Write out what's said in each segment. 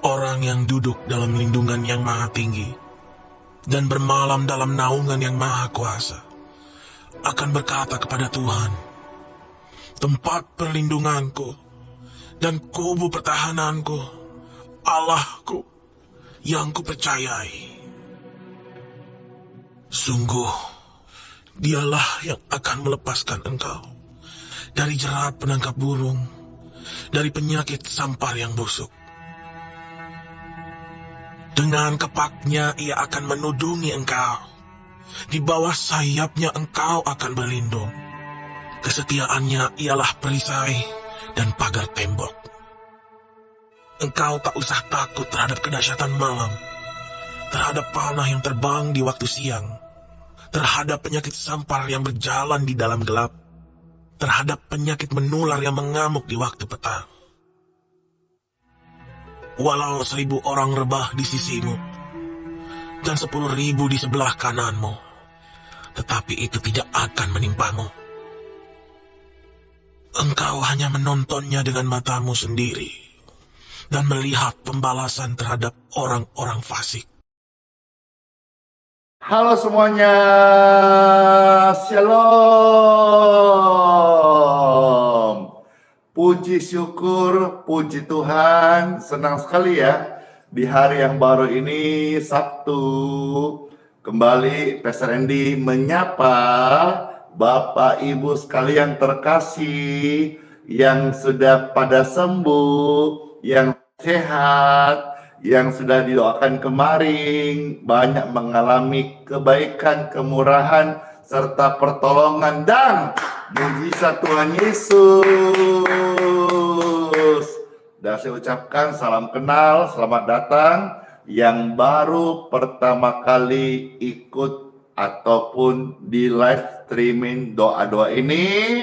Orang yang duduk dalam lindungan yang maha tinggi dan bermalam dalam naungan yang maha kuasa akan berkata kepada Tuhan, tempat perlindunganku dan kubu pertahananku, Allahku yang kupercayai. Sungguh, dialah yang akan melepaskan engkau dari jerat penangkap burung, dari penyakit sampar yang busuk. Dengan kepaknya ia akan menudungi engkau. Di bawah sayapnya engkau akan berlindung. Kesetiaannya ialah perisai dan pagar tembok. Engkau tak usah takut terhadap kedahsyatan malam, terhadap panah yang terbang di waktu siang, terhadap penyakit sampar yang berjalan di dalam gelap, terhadap penyakit menular yang mengamuk di waktu petang. Walau 1000 orang rebah di sisimu, dan 10.000 di sebelah kananmu, tetapi itu tidak akan menimpamu. Engkau hanya menontonnya dengan matamu sendiri, dan melihat pembalasan terhadap orang-orang fasik. Halo semuanya, Shalom. Puji syukur, puji Tuhan, senang sekali ya di hari yang baru ini, Sabtu, kembali Pastor Andy menyapa Bapak Ibu sekalian terkasih yang sudah pada sembuh, yang sehat, yang sudah didoakan kemarin, banyak mengalami kebaikan, kemurahan, serta pertolongan dan mujizat Tuhan Yesus. Dan saya ucapkan salam kenal, selamat datang yang baru pertama kali ikut ataupun di live streaming doa-doa ini.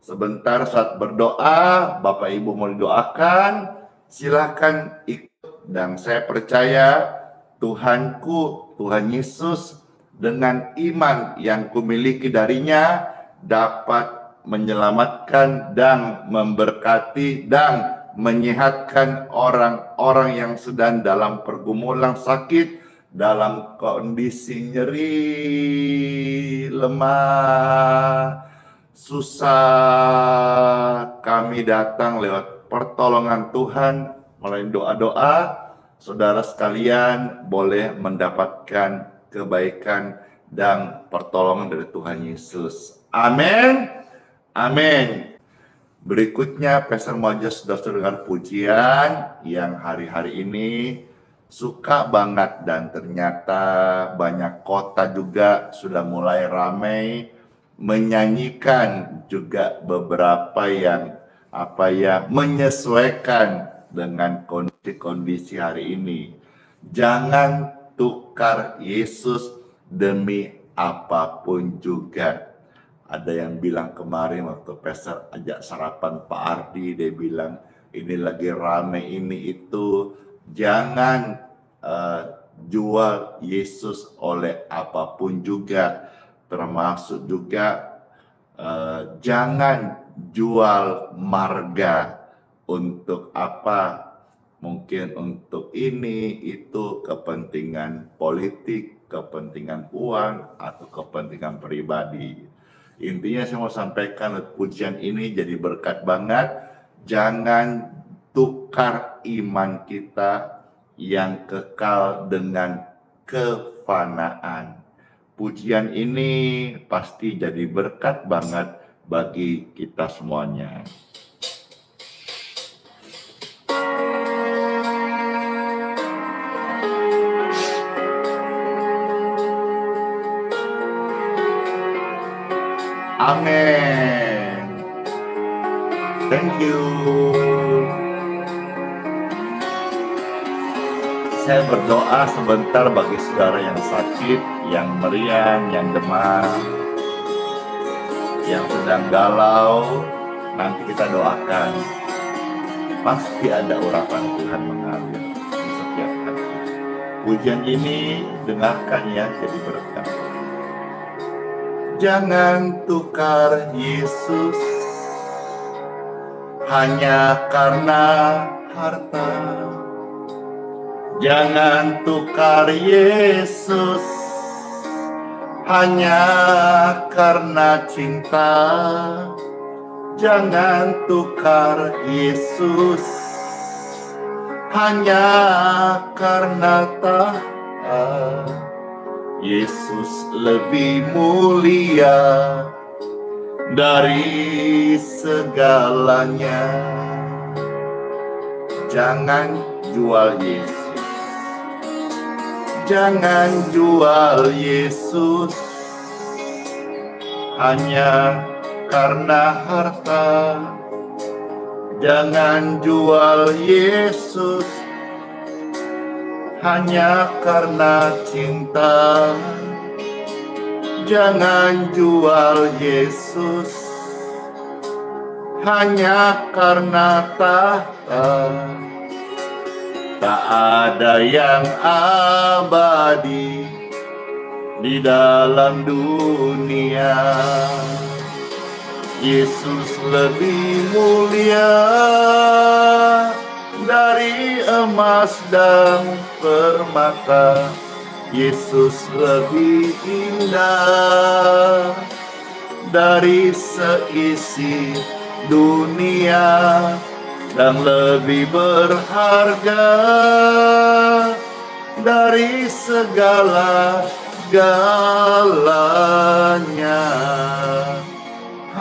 Sebentar saat berdoa, Bapak Ibu mau didoakan, silahkan ikut. Dan saya percaya Tuhanku, Tuhan Yesus, dengan iman yang kumiliki darinya dapat menyelamatkan dan memberkati dan menyehatkan orang-orang yang sedang dalam pergumulan sakit, dalam kondisi nyeri, lemah, susah. Kami datang lewat pertolongan Tuhan melalui doa-doa. Saudara sekalian boleh mendapatkan kebaikan dan pertolongan dari Tuhan Yesus. Amin. Amin. Berikutnya Pastor Moses sudah dengar pujian yang hari-hari ini suka banget, dan ternyata banyak kota juga sudah mulai ramai menyanyikan juga beberapa yang menyesuaikan dengan kondisi hari ini. Jangan tukar Yesus demi apapun juga. Ada yang bilang kemarin waktu Pastor ajak sarapan Pak Ardi, dia bilang ini lagi rame ini itu. Jangan jual Yesus oleh apapun juga, termasuk juga jangan jual marga untuk apa? Mungkin untuk ini, itu kepentingan politik, kepentingan uang, atau kepentingan pribadi. Intinya saya mau sampaikan pujian ini jadi berkat banget. Jangan tukar iman kita yang kekal dengan kefanaan. Pujian ini pasti jadi berkat banget bagi kita semuanya. Amin. Thank you. Saya berdoa sebentar bagi saudara yang sakit, yang meriang, yang demam, yang sedang galau. Nanti kita doakan. Pasti ada urapan Tuhan mengalir di setiap hati. Pujian ini dengarkan ya, jadi berkat. Jangan tukar Yesus hanya karena harta. Jangan tukar Yesus hanya karena cinta. Jangan tukar Yesus hanya karena tahta. Yesus lebih mulia dari segalanya. Jangan jual Yesus. Jangan jual Yesus hanya karena harta. Jangan jual Yesus hanya karena cinta. Jangan jual Yesus hanya karena tahta. Tak ada yang abadi di dalam dunia. Yesus lebih mulia dari emas dan permata. Yesus lebih indah dari seisi dunia, dan lebih berharga dari segala-galanya.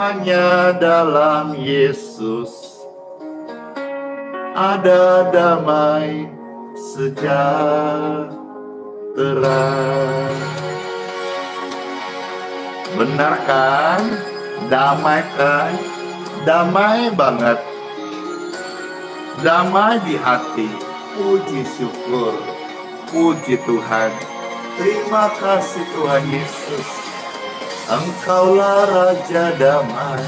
Hanya dalam Yesus ada damai sejahtera. Benar kan? Damai kan? Damai banget. Damai di hati. Puji syukur. Puji Tuhan. Terima kasih Tuhan Yesus. Engkaulah Raja Damai.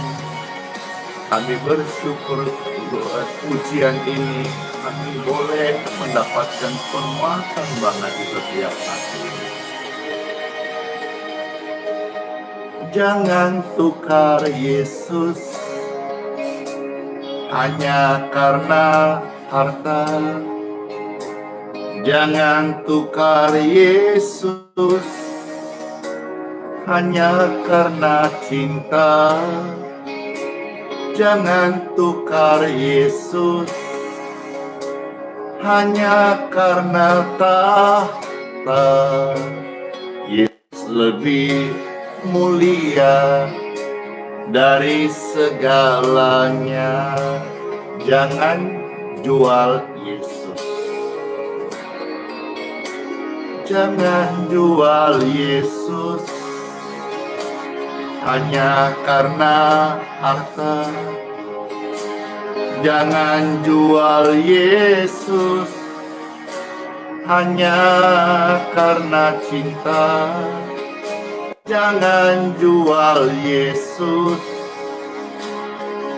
Kami bersyukur buat pujian ini. Kami boleh mendapatkan penguatan banget di setiap hati. Jangan tukar Yesus hanya karena harta. Jangan tukar Yesus hanya karena cinta. Jangan tukar Yesus hanya karena tahta. Yesus lebih mulia dari segalanya. Jangan jual Yesus. Jangan jual Yesus hanya karena harta. Jangan jual Yesus hanya karena cinta. Jangan jual Yesus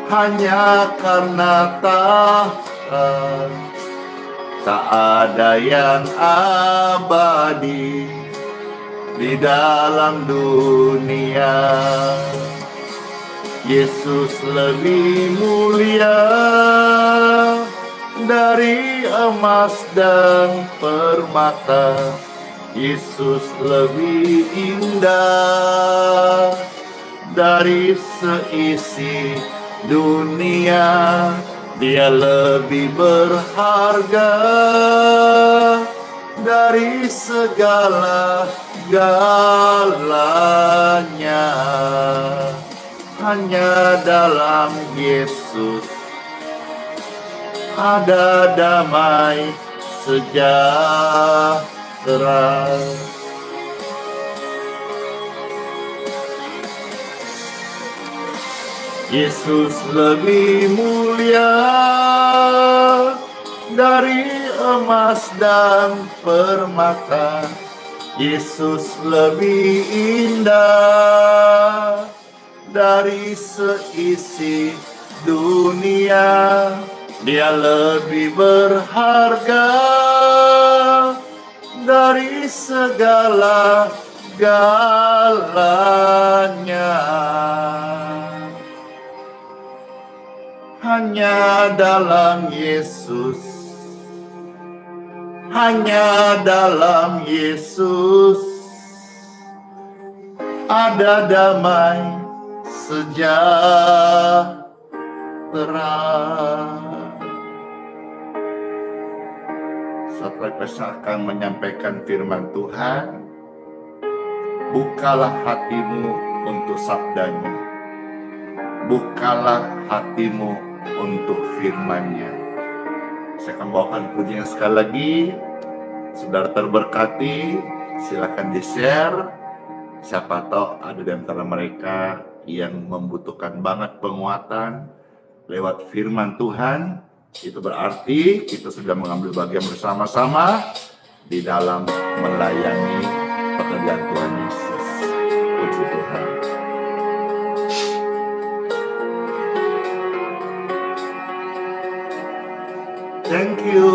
hanya karena tahta. Tak ada yang abadi di dalam dunia. Yesus lebih mulia dari emas dan permata. Yesus lebih indah dari seisi dunia. Dia lebih berharga dari segala-galanya. Hanya dalam Yesus ada damai sejahtera. Yesus lebih mulia dari emas dan permata. Yesus lebih indah dari seisi dunia. Dia lebih berharga dari segala galanya. Hanya dalam Yesus, hanya dalam Yesus ada damai sejahtera. Saudara Pesah akan menyampaikan firman Tuhan. Bukalah hatimu untuk sabdanya. Bukalah hatimu untuk firman-Nya. Saya akan bawakan pujian sekali lagi. Saudara terberkati, silakan di-share. Siapa tahu ada di antara mereka yang membutuhkan banget penguatan lewat firman Tuhan. Itu berarti kita sudah mengambil bagian bersama-sama di dalam melayani pekerjaan Tuhan Yesus. Puji Tuhan. Thank you.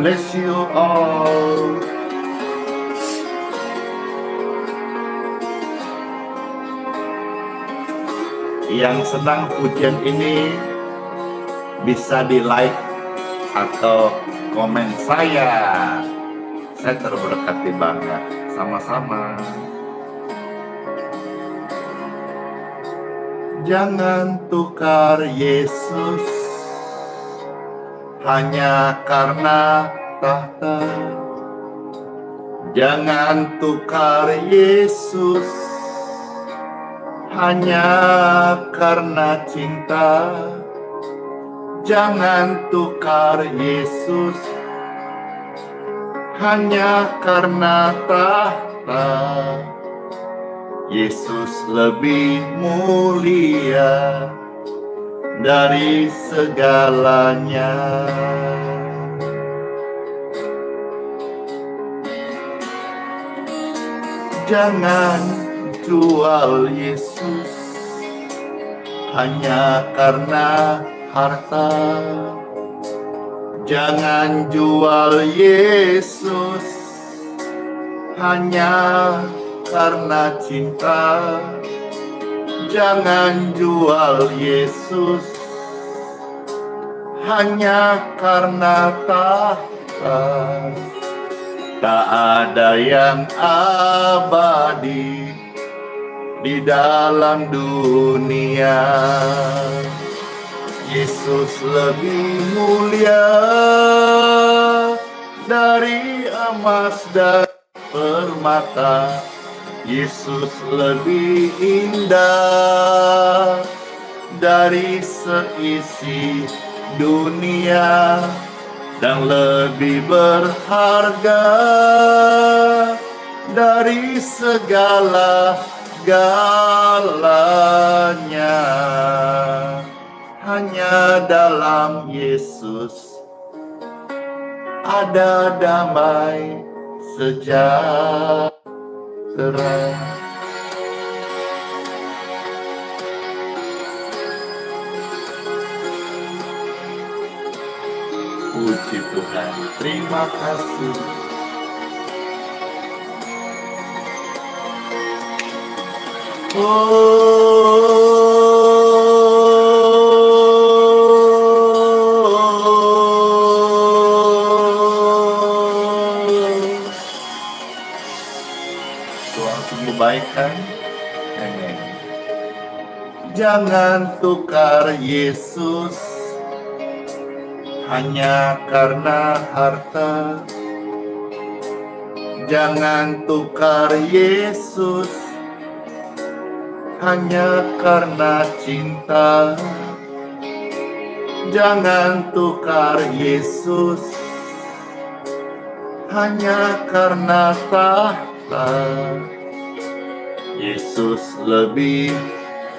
Bless you all. Yang senang pujian ini bisa di like atau komen saya. Saya terberkati banget. Sama-sama. Jangan tukar Yesus hanya karena tahta. Jangan tukar Yesus hanya karena cinta. Jangan tukar Yesus hanya karena tahta. Yesus lebih mulia dari segalanya. Jangan jual Yesus hanya karena harta. Jangan jual Yesus hanya karena cinta. Jangan jual Yesus hanya karena tahta. Tak ada yang abadi di dalam dunia. Yesus lebih mulia dari emas dan permata. Yesus lebih indah dari seisi dunia dan lebih berharga dari segala galanya. Hanya dalam Yesus ada damai sejahtera. Puji Tuhan, terima kasih. Tuhan sungguh baik kan? Amin. Jangan tukar Yesus hanya karena harta. Jangan tukar Yesus hanya karena cinta. Jangan tukar Yesus hanya karena tahta. Yesus lebih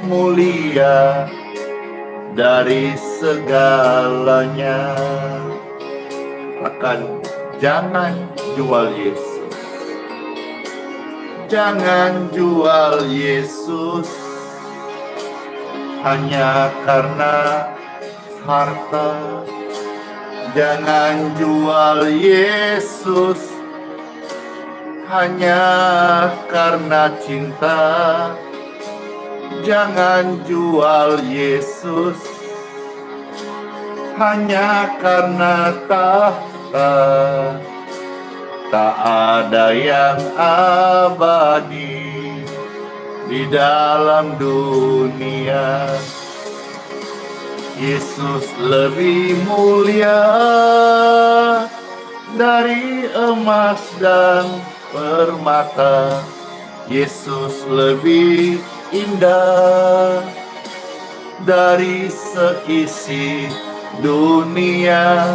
mulia dari segalanya. Akan jangan jual Yesus, jangan jual Yesus hanya karena harta. Jangan jual Yesus hanya karena cinta. Jangan jual Yesus hanya karena tahta. Tak ada yang abadi di dalam dunia. Yesus lebih mulia dari emas dan permata. Yesus lebih indah dari seisi dunia.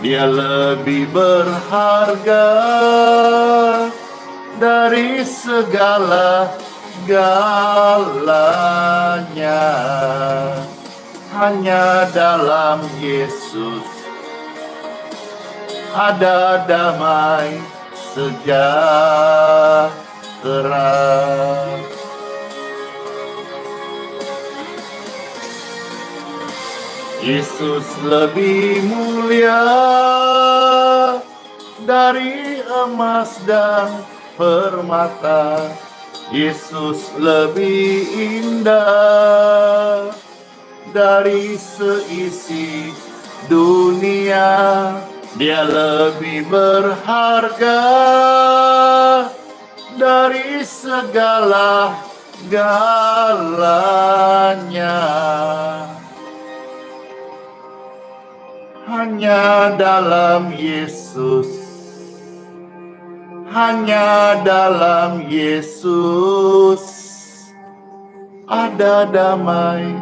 Dia lebih berharga dari segala-galanya. Hanya dalam Yesus ada damai sejahtera. Yesus lebih mulia dari emas dan permata. Yesus lebih indah dari seisi dunia. Dia lebih berharga dari segala-galanya. Hanya dalam Yesus, hanya dalam Yesus ada damai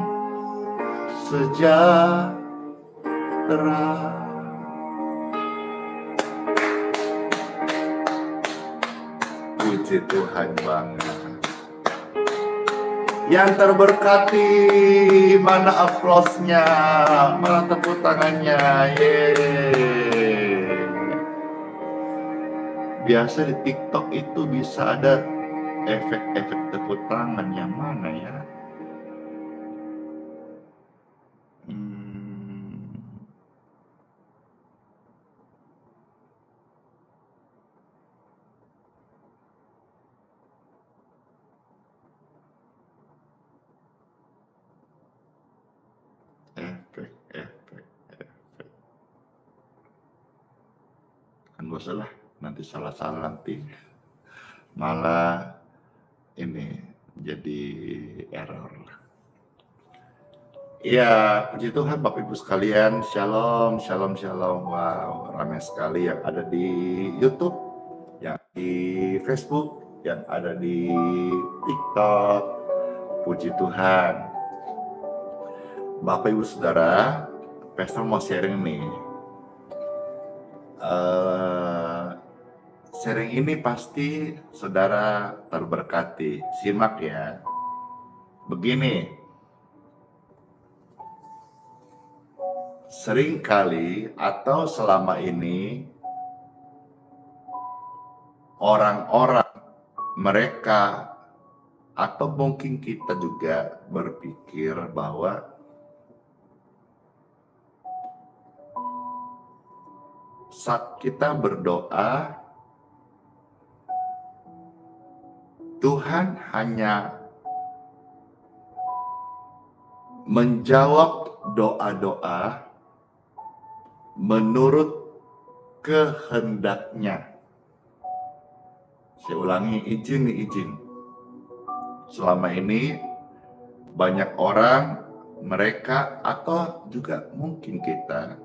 sejahtera. Puji Tuhan banget. Yang terberkati, mana aplausnya, mana tepuk tangannya. Yeay. Biasa di TikTok itu bisa ada efek-efek tepuk tangan, yang mana ya? Efek. Kan gak usah lah, nanti salah-salah nanti malah ini jadi error. Ya, puji Tuhan Bapak Ibu sekalian, shalom, shalom, shalom. Wow, ramai sekali yang ada di YouTube, yang di Facebook, yang ada di TikTok. Puji Tuhan. Bapak Ibu Saudara, Pastor mau sharing nih. Sharing ini pasti saudara terberkati. Simak ya. Begini, seringkali atau selama ini orang-orang mereka atau mungkin kita juga berpikir bahwa saat kita berdoa, Tuhan hanya menjawab doa-doa menurut kehendaknya. Saya ulangi, izin. Selama ini banyak orang, mereka atau juga mungkin kita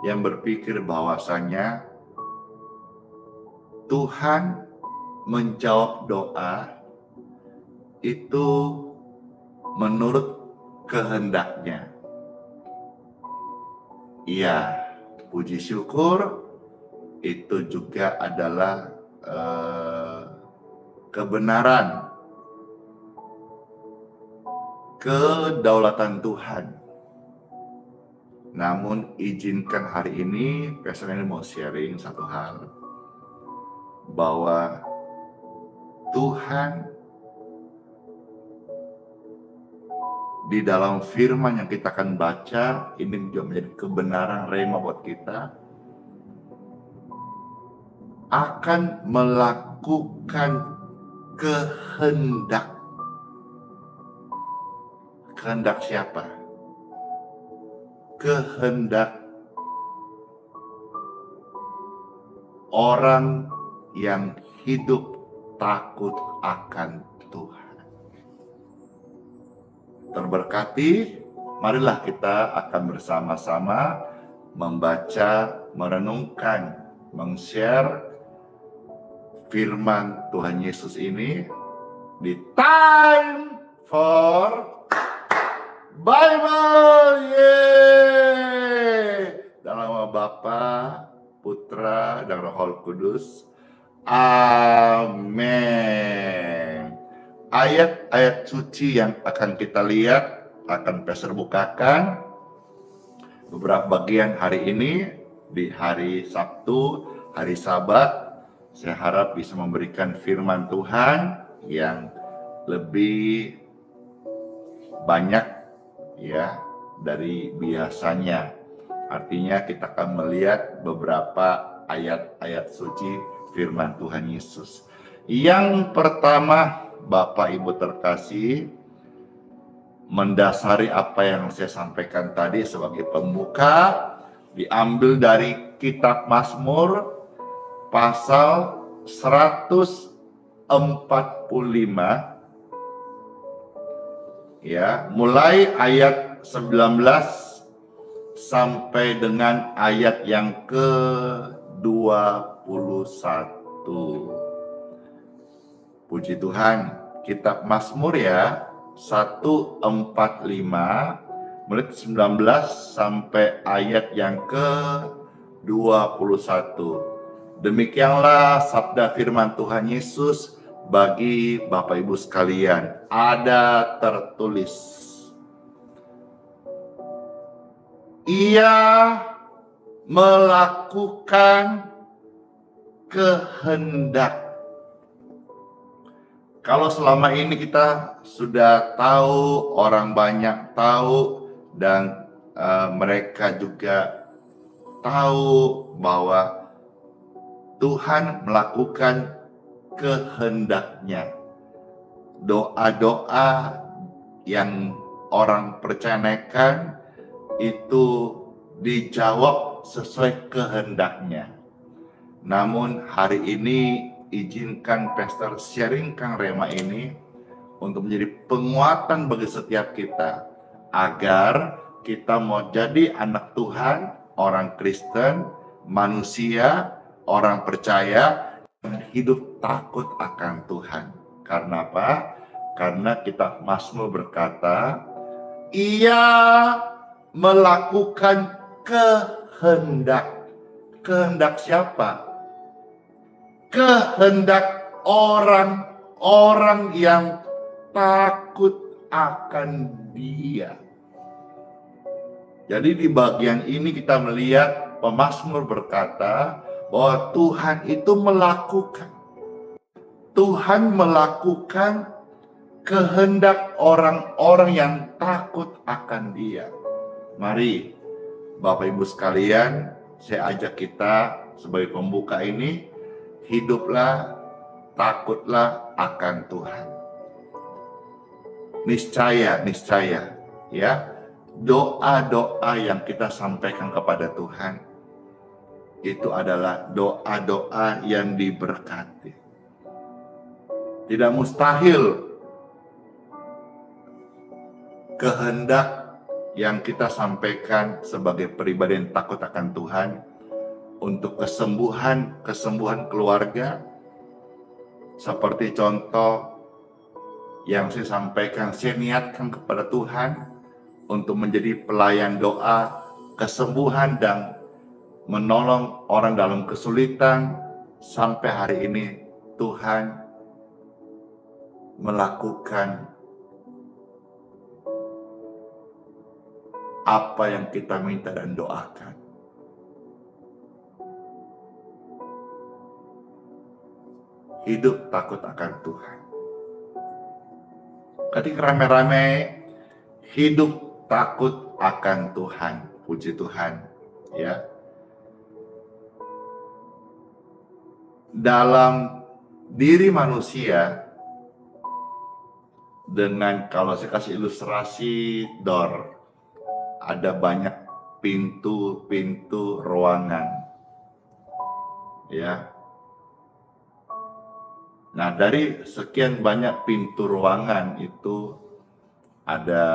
yang berpikir bahwasanya Tuhan menjawab doa itu menurut kehendaknya. Iya, puji syukur itu juga adalah kebenaran. kedaulatan Tuhan. Namun izinkan hari ini Pastor ini mau sharing satu hal, bahwa Tuhan di dalam firman yang kita akan baca ini juga menjadi kebenaran rema buat kita, akan melakukan kehendak siapa? Kehendak orang yang hidup takut akan Tuhan. Terberkati, marilah kita akan bersama-sama membaca, merenungkan, meng-share firman Tuhan Yesus ini di Time for Bible. Yeay! Dalam nama Bapa, Putra, dan Roh Kudus. Amin. Ayat-ayat suci yang akan kita lihat, akan Pastor bukakan beberapa bagian hari ini, di hari Sabtu, hari Sabat. Saya harap bisa memberikan firman Tuhan yang lebih banyak ya dari biasanya. Artinya kita akan melihat beberapa ayat-ayat suci firman Tuhan Yesus. Yang pertama, Bapak Ibu terkasih, mendasari apa yang saya sampaikan tadi sebagai pembuka, diambil dari kitab Mazmur pasal 145 ya, mulai ayat 19 sampai dengan ayat yang ke-21. Puji Tuhan, kitab Mazmur ya, 145 mulai 19 sampai ayat yang ke-21. Demikianlah sabda firman Tuhan Yesus bagi Bapak Ibu sekalian. Ada tertulis, Ia melakukan kehendak. Kalau selama ini kita sudah tahu, orang banyak tahu, dan mereka juga tahu bahwa Tuhan melakukan kehendaknya. Doa-doa yang orang percayakan itu dijawab sesuai kehendaknya. Namun hari ini izinkan Pastor sharingkan rema ini untuk menjadi penguatan bagi setiap kita, agar kita mau jadi anak Tuhan, orang Kristen, manusia, orang percaya, hidup takut akan Tuhan. Karena apa? Karena kitab Mazmur berkata, Ia melakukan kehendak. Kehendak siapa? Kehendak orang-orang yang takut akan Dia. Jadi di bagian ini kita melihat pemazmur berkata bahwa Tuhan itu melakukan kehendak orang-orang yang takut akan Dia. Mari Bapak Ibu sekalian, saya ajak kita sebagai pembuka ini, hiduplah, takutlah akan Tuhan. Niscaya ya, doa-doa yang kita sampaikan kepada Tuhan itu adalah doa-doa yang diberkati. Tidak mustahil kehendak yang kita sampaikan sebagai pribadi yang takut akan Tuhan untuk kesembuhan keluarga. Seperti contoh yang saya sampaikan, saya niatkan kepada Tuhan untuk menjadi pelayan doa, kesembuhan dan menolong orang dalam kesulitan. Sampai hari ini Tuhan melakukan apa yang kita minta dan doakan. Hidup takut akan Tuhan. Ketika rame-rame hidup takut akan Tuhan. Puji Tuhan, ya. Dalam diri manusia, dengan kalau saya kasih ilustrasi door, ada banyak pintu-pintu ruangan, ya. Nah, dari sekian banyak pintu ruangan itu ada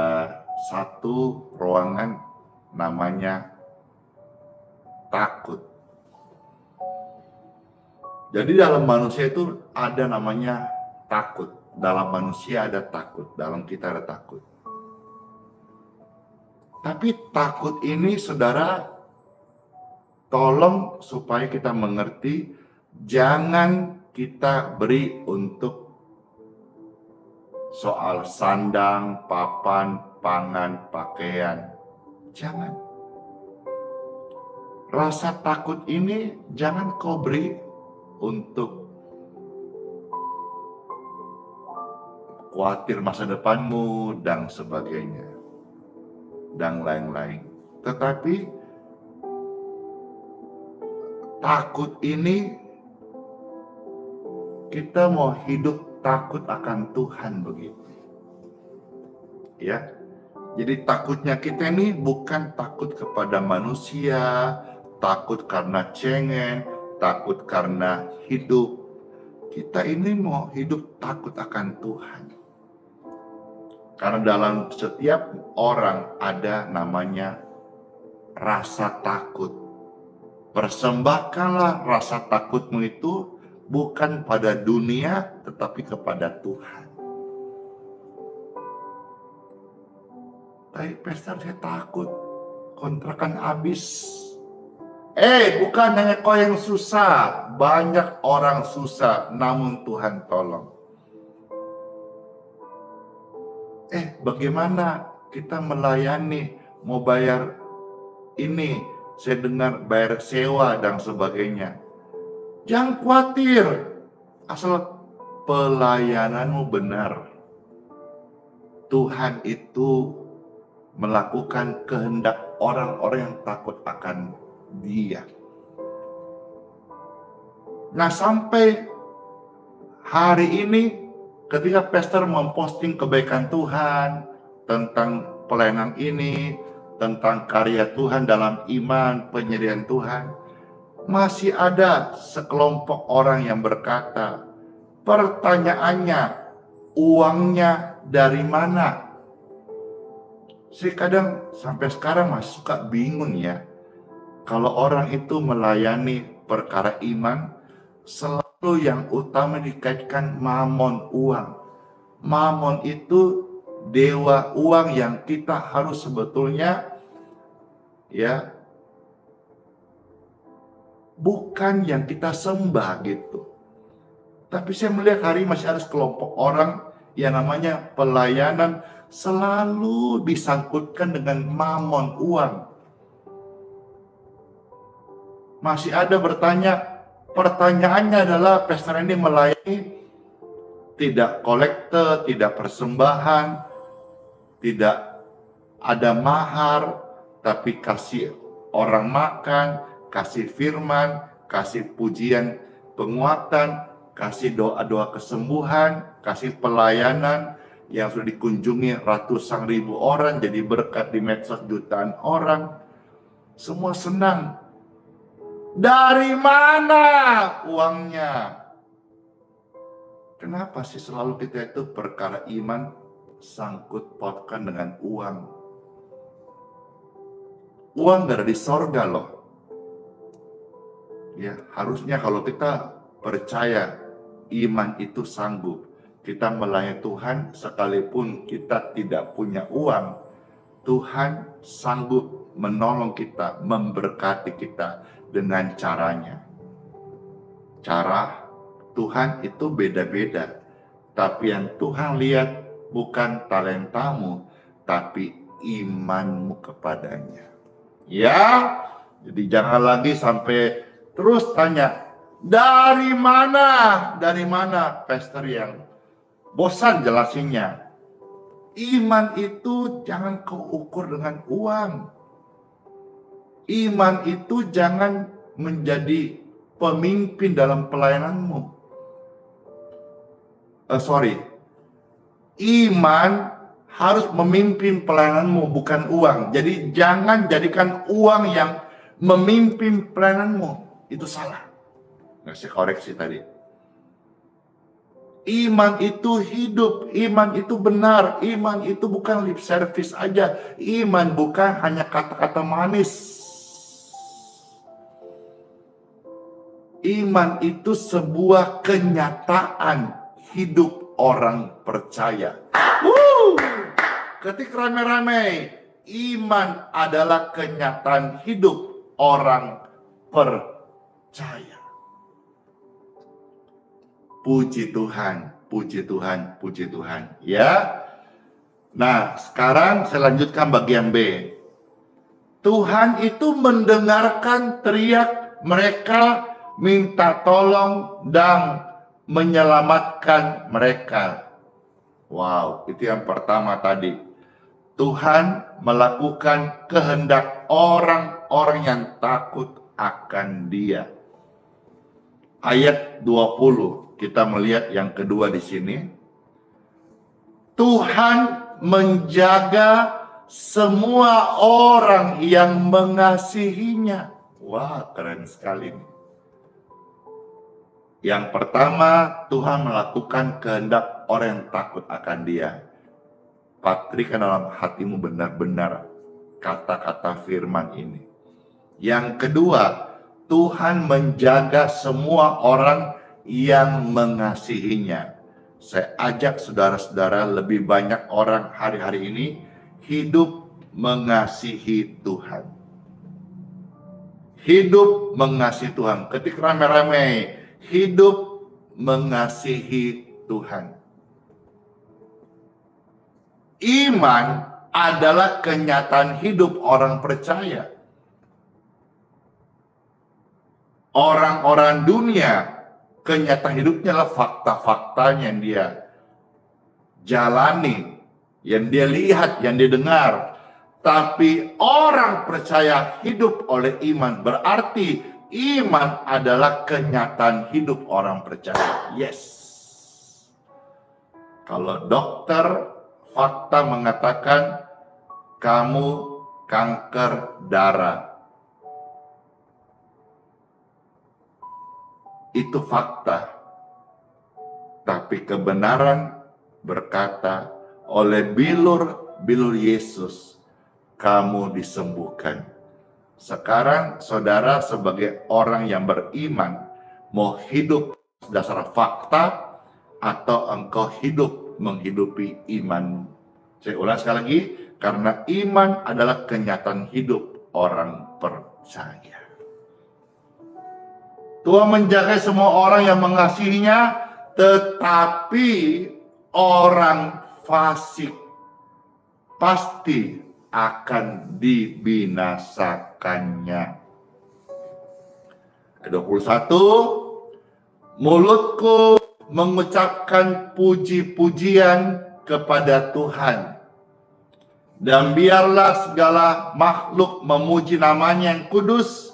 satu ruangan namanya takut. Jadi dalam manusia itu ada namanya takut. Dalam manusia ada takut, dalam kita ada takut. Tapi takut ini, saudara, tolong supaya kita mengerti, jangan kita beri untuk soal sandang, papan, pangan, pakaian. Jangan. Rasa takut ini jangan kau beri untuk khawatir masa depanmu dan sebagainya, dan lain-lain. Tetapi takut ini, kita mau hidup takut akan Tuhan begitu. Ya. Jadi takutnya kita ini bukan takut kepada manusia, takut karena cengeng, takut karena hidup. Kita ini mau hidup takut akan Tuhan. Karena dalam setiap orang ada namanya rasa takut. Persembahkanlah rasa takutmu itu bukan pada dunia, tetapi kepada Tuhan. Tapi pastor, saya takut kontrakan habis. Bukan hanya kau yang susah. Banyak orang susah, namun Tuhan tolong. Bagaimana kita melayani, mau bayar ini, saya dengar bayar sewa dan sebagainya. Jangan khawatir, asal pelayananmu benar. Tuhan itu melakukan kehendak orang-orang yang takut akan Dia. Nah, sampai hari ini ketika pastor memposting kebaikan Tuhan tentang pelayanan ini, tentang karya Tuhan dalam iman, penyediaan Tuhan, masih ada sekelompok orang yang berkata, pertanyaannya, uangnya dari mana? Saya kadang sampai sekarang masih suka bingung ya. Kalau orang itu melayani perkara iman, selalu yang utama dikaitkan mamon, uang. Mamon itu dewa uang yang kita harus sebetulnya ya bukan yang kita sembah gitu. Tapi saya melihat hari ini masih ada sekelompok orang yang namanya pelayanan selalu disangkutkan dengan mamon, uang. Masih ada bertanya, pertanyaannya adalah pastor ini melayani tidak kolekte, tidak persembahan, tidak ada mahar, tapi kasih orang makan, kasih firman, kasih pujian penguatan, kasih doa-doa kesembuhan, kasih pelayanan yang sudah dikunjungi ratusan ribu orang, jadi berkat di medsos jutaan orang. Semua senang. Dari mana uangnya? Kenapa sih selalu kita itu perkara iman sangkut pautkan dengan uang? Uang gak ada di sorga loh. Ya, harusnya kalau kita percaya iman itu sanggup, kita melayani Tuhan sekalipun kita tidak punya uang, Tuhan sanggup menolong kita, memberkati kita dengan caranya. Cara Tuhan itu beda-beda, tapi yang Tuhan lihat bukan talentamu, tapi imanmu kepadanya. Ya, jadi jangan lagi sampai terus tanya, dari mana? Dari mana, Pastor, yang bosan jelasinnya. Iman itu jangan kau ukur dengan uang. Iman itu jangan menjadi pemimpin dalam pelayananmu. Iman harus memimpin pelayananmu, bukan uang. Jadi jangan jadikan uang yang memimpin pelayananmu. Itu salah. Ngasih koreksi tadi. Iman itu hidup, iman itu benar, iman itu bukan lip service aja. Iman bukan hanya kata-kata manis. Iman itu sebuah kenyataan hidup orang percaya. Ketika rame-rame, iman adalah kenyataan hidup orang percaya. Puji Tuhan, puji Tuhan, puji Tuhan. Ya. Nah, sekarang saya lanjutkan bagian B. Tuhan itu mendengarkan teriak mereka, minta tolong dan menyelamatkan mereka. Wow, itu yang pertama tadi. Tuhan melakukan kehendak orang-orang yang takut akan Dia. Ayat 20. Kita melihat yang kedua di sini. Tuhan menjaga semua orang yang mengasihinya. Wah, keren sekali nih. Yang pertama, Tuhan melakukan kehendak orang yang takut akan Dia. Patrikan dalam hatimu benar-benar kata-kata firman ini. Yang kedua, Tuhan menjaga semua orang yang mengasihinya. Saya ajak saudara-saudara, lebih banyak orang hari-hari ini hidup mengasihi Tuhan. Hidup mengasihi Tuhan. Ketika rame-rame, hidup mengasihi Tuhan. Iman adalah kenyataan hidup orang percaya. Orang-orang dunia, kenyataan hidupnya adalah fakta-faktanya yang dia jalani, yang dia lihat, yang dia dengar. Tapi orang percaya hidup oleh iman, berarti iman adalah kenyataan hidup orang percaya. Yes. Kalau dokter fakta mengatakan kamu kanker darah, itu fakta. Tapi kebenaran berkata oleh bilur Yesus, kamu disembuhkan. Sekarang saudara sebagai orang yang beriman, mau hidup dasar fakta atau engkau hidup menghidupi iman. Saya ulang sekali lagi, karena iman adalah kenyataan hidup orang percaya. Tuhan menjaga semua orang yang mengasihinya, tetapi orang fasik pasti akan dibinasakannya. 21, mulutku mengucapkan puji-pujian kepada Tuhan, dan biarlah segala makhluk memuji namanya yang kudus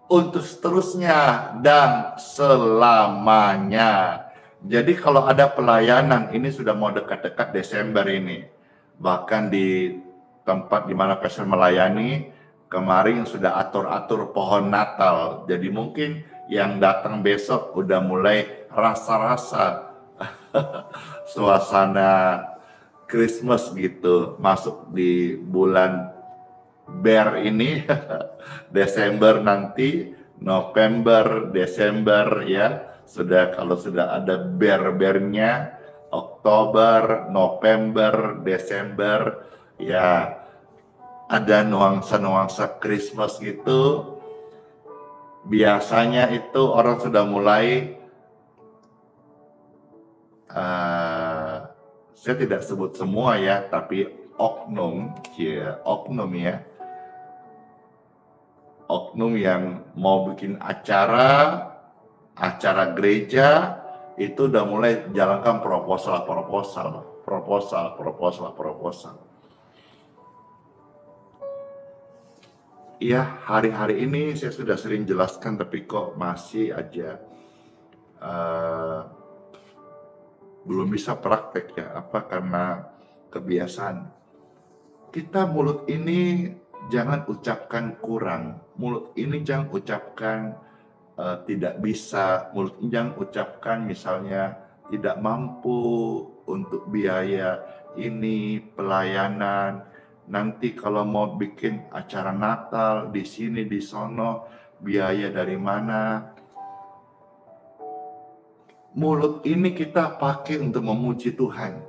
untuk seterusnya dan selamanya. Jadi kalau ada pelayanan, ini sudah mau dekat-dekat Desember ini. Bahkan di tempat di mana pastor melayani, kemarin sudah atur-atur pohon Natal. Jadi mungkin yang datang besok udah mulai rasa-rasa suasana Christmas gitu. Masuk di bulan Bear ini, Desember nanti, November, Desember ya. Kalau sudah ada bear-bearnya, Oktober, November, Desember, ya ada nuansa-nuansa Christmas gitu. Biasanya itu orang sudah mulai, saya tidak sebut semua ya, tapi oknum, oknum ya, oknum yang mau bikin acara gereja, itu udah mulai jalankan proposal. Iya, hari-hari ini saya sudah sering jelaskan, tapi kok masih aja belum bisa praktek ya. Apa karena kebiasaan? Kita mulut ini jangan ucapkan kurang, mulut ini jangan ucapkan tidak bisa, mulut ini jangan ucapkan misalnya tidak mampu untuk biaya ini, pelayanan. Nanti kalau mau bikin acara Natal di sini di sono, biaya dari mana? Mulut ini kita pakai untuk memuji Tuhan.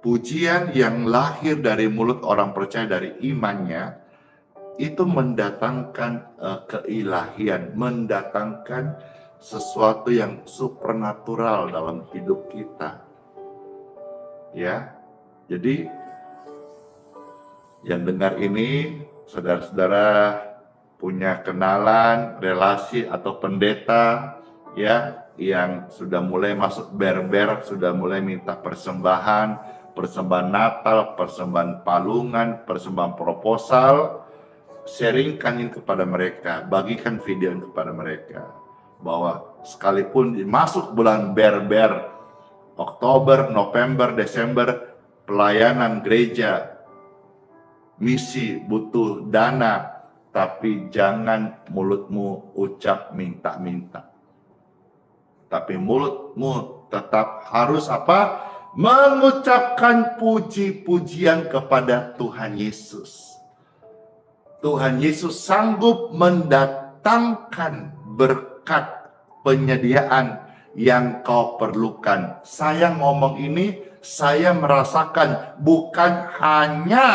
Pujian yang lahir dari mulut orang percaya dari imannya itu mendatangkan keilahian, mendatangkan sesuatu yang supernatural dalam hidup kita. Ya. Jadi yang dengar ini, saudara-saudara punya kenalan, relasi atau pendeta ya yang sudah mulai masuk berber, sudah mulai minta persembahan Natal, persembahan palungan, persembahan proposal, sharingkan kepada mereka, bagikan video kepada mereka bahwa sekalipun masuk bulan berber, Oktober, November, Desember, pelayanan gereja, misi butuh dana, tapi jangan mulutmu ucap minta-minta. Tapi mulutmu tetap harus apa? Mengucapkan puji-pujian kepada Tuhan Yesus. Tuhan Yesus sanggup mendatangkan berkat penyediaan yang kau perlukan. Saya ngomong ini, saya merasakan bukan hanya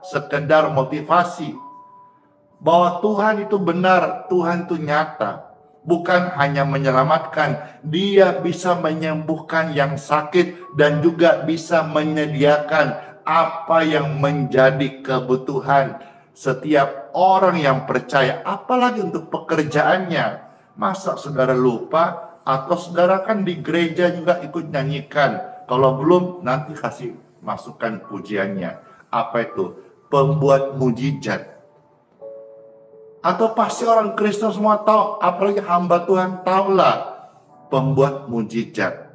sekedar motivasi bahwa Tuhan itu benar, Tuhan itu nyata, bukan hanya menyelamatkan, Dia bisa menyembuhkan yang sakit dan juga bisa menyediakan apa yang menjadi kebutuhan setiap orang yang percaya, apalagi untuk pekerjaannya. Masa saudara lupa? Atau saudara kan di gereja juga ikut nyanyikan? Kalau belum, nanti kasih masukan pujiannya. Apa itu? Pembuat mujizat. Atau pasti orang Kristen semua tahu, apalagi hamba Tuhan tahulah pembuat mujizat.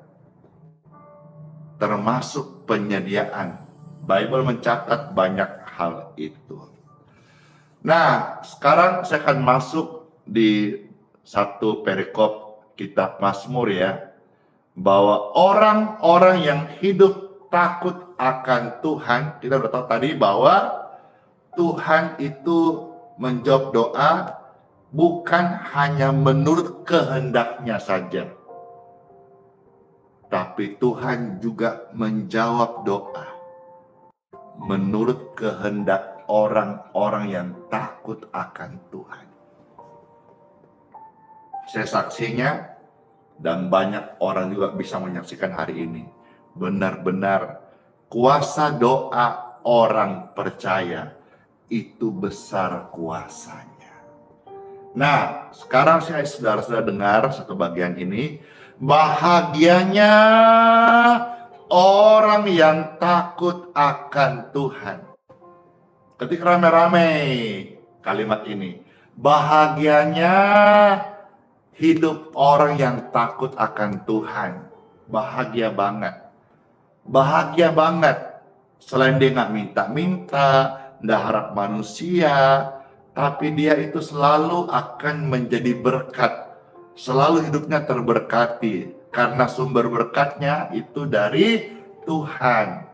Termasuk penyediaan. Bible mencatat banyak hal itu. Nah, sekarang saya akan masuk di satu perikop kitab Mazmur ya. Bahwa orang-orang yang hidup takut akan Tuhan, kita sudah tahu tadi bahwa Tuhan itu menjawab doa bukan hanya menurut kehendaknya saja, tapi Tuhan juga menjawab doa menurut kehendak orang-orang yang takut akan Tuhan. Saya saksinya dan banyak orang juga bisa menyaksikan hari ini. Benar-benar kuasa doa orang percaya itu besar kuasanya. Nah, sekarang saya saudara-saudara dengar satu bagian ini. Bahagianya orang yang takut akan Tuhan. Ketika rame-rame kalimat ini. Bahagianya hidup orang yang takut akan Tuhan. Bahagia banget. Bahagia banget. Selain dia nggak minta-minta, nggak harap manusia, tapi dia itu selalu akan menjadi berkat. Selalu hidupnya terberkati. Karena sumber berkatnya itu dari Tuhan.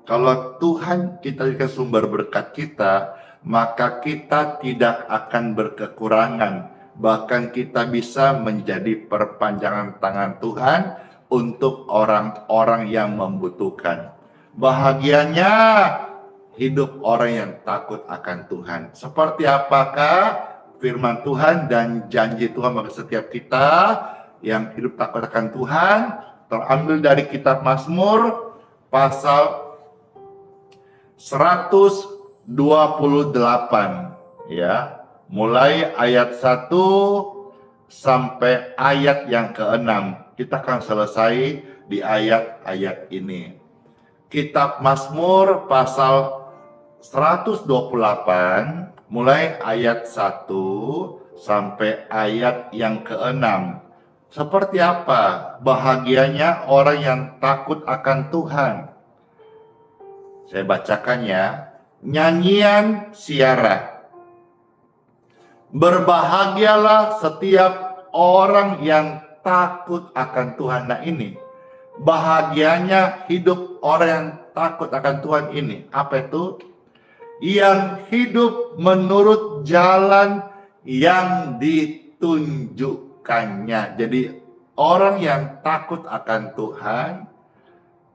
Kalau Tuhan kita jadikan sumber berkat kita, maka kita tidak akan berkekurangan. Bahkan kita bisa menjadi perpanjangan tangan Tuhan untuk orang-orang yang membutuhkan. Bahagianya hidup orang yang takut akan Tuhan. Seperti apakah firman Tuhan dan janji Tuhan bagi setiap kita yang hidup takut akan Tuhan? Terambil dari kitab Mazmur pasal 128 ya. Mulai ayat 1 sampai ayat yang ke-6. Kita akan selesai di ayat-ayat ini. Kitab Mazmur pasal 128 mulai ayat 1 sampai ayat yang ke-6. Seperti apa bahagianya orang yang takut akan Tuhan? Saya bacakan ya. Nyanyian Siara. Berbahagialah setiap orang yang takut akan Tuhan. Nah ini, bahagianya hidup orang yang takut akan Tuhan ini. Apa itu? Yang hidup menurut jalan yang ditunjukkannya. Jadi orang yang takut akan Tuhan,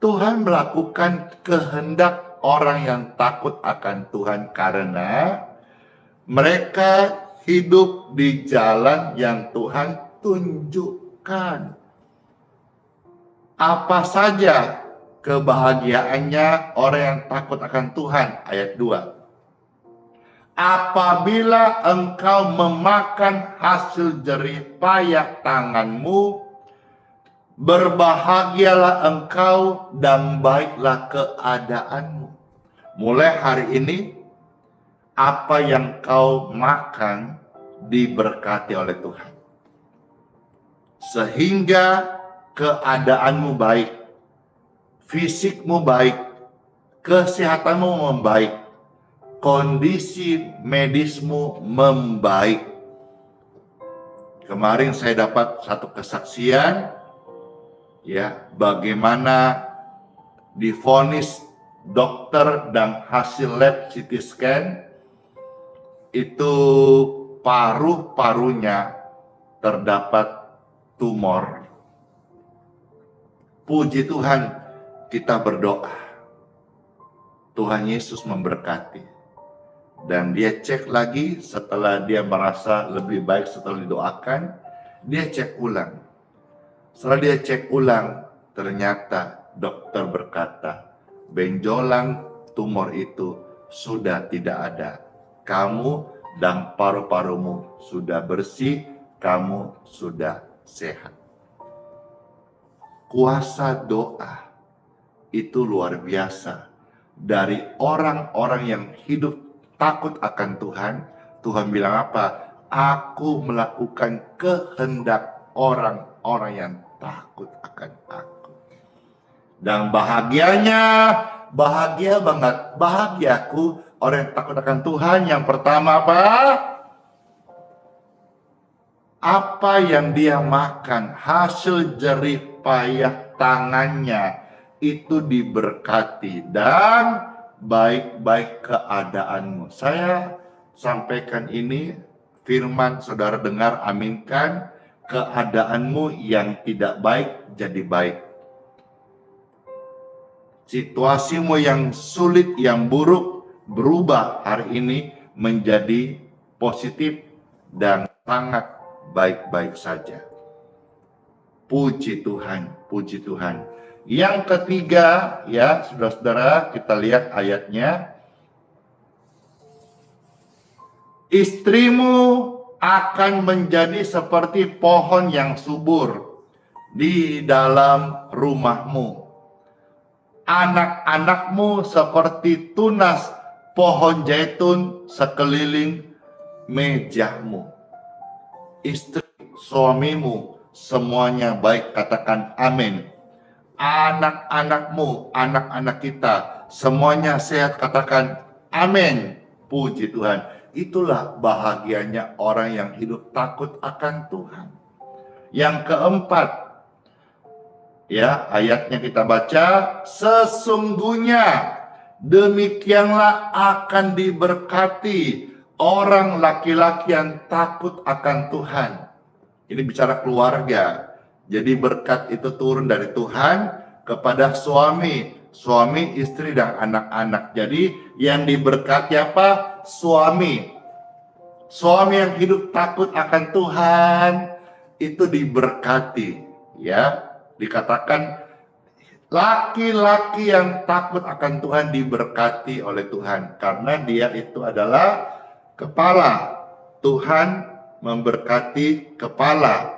Tuhan melakukan kehendak orang yang takut akan Tuhan karena mereka hidup di jalan yang Tuhan tunjukkan. Apa saja kebahagiaannya orang yang takut akan Tuhan? Ayat 2. Apabila engkau memakan hasil jerih payah tanganmu, berbahagialah engkau dan baiklah keadaanmu. Mulai hari ini, apa yang kau makan diberkati oleh Tuhan. Sehingga keadaanmu baik, fisikmu baik, kesehatanmu membaik, kondisi medismu membaik. Kemarin saya dapat satu kesaksian, ya, bagaimana divonis dokter dan hasil lab CT scan itu paru-parunya terdapat tumor. Puji Tuhan, kita berdoa. Tuhan Yesus memberkati. Dan dia cek lagi setelah dia merasa lebih baik setelah didoakan, dia cek ulang. Setelah dia cek ulang, ternyata dokter berkata, benjolan tumor itu sudah tidak ada. Kamu dan paru-parumu sudah bersih, kamu sudah sehat. Kuasa doa itu luar biasa. Dari orang-orang yang hidup takut akan Tuhan, Tuhan bilang apa? Aku melakukan kehendak orang-orang yang takut akan aku. Dan bahagianya, bahagia banget, bahagiaku orang yang takut akan Tuhan. Yang pertama apa? Apa yang dia makan, hasil jerih payah tangannya itu diberkati dan baik-baik keadaanmu. Saya sampaikan ini, firman saudara dengar, aminkan. Keadaanmu yang tidak baik jadi baik. Situasimu yang sulit, yang buruk, berubah hari ini menjadi positif dan sangat baik-baik saja. Puji Tuhan, puji Tuhan. Yang ketiga, ya saudara-saudara, kita lihat ayatnya. Istrimu akan menjadi seperti pohon yang subur di dalam rumahmu. Anak-anakmu seperti tunas pohon zaitun sekeliling mejamu. Istri, suamimu, semuanya baik, katakan amin. Anak-anakmu, anak-anak kita, semuanya sehat, katakan amin. Puji Tuhan. Itulah bahagianya orang yang hidup takut akan Tuhan. Yang keempat, ya, ayatnya kita baca, sesungguhnya demikianlah akan diberkati orang laki-laki yang takut akan Tuhan. Ini bicara keluarga. Jadi berkat itu turun dari Tuhan kepada suami, istri dan anak-anak. Jadi yang diberkati apa? Suami yang hidup takut akan Tuhan itu diberkati, ya. Dikatakan Laki-laki yang takut akan Tuhan diberkati oleh Tuhan karena dia itu adalah kepala. Tuhan memberkati kepala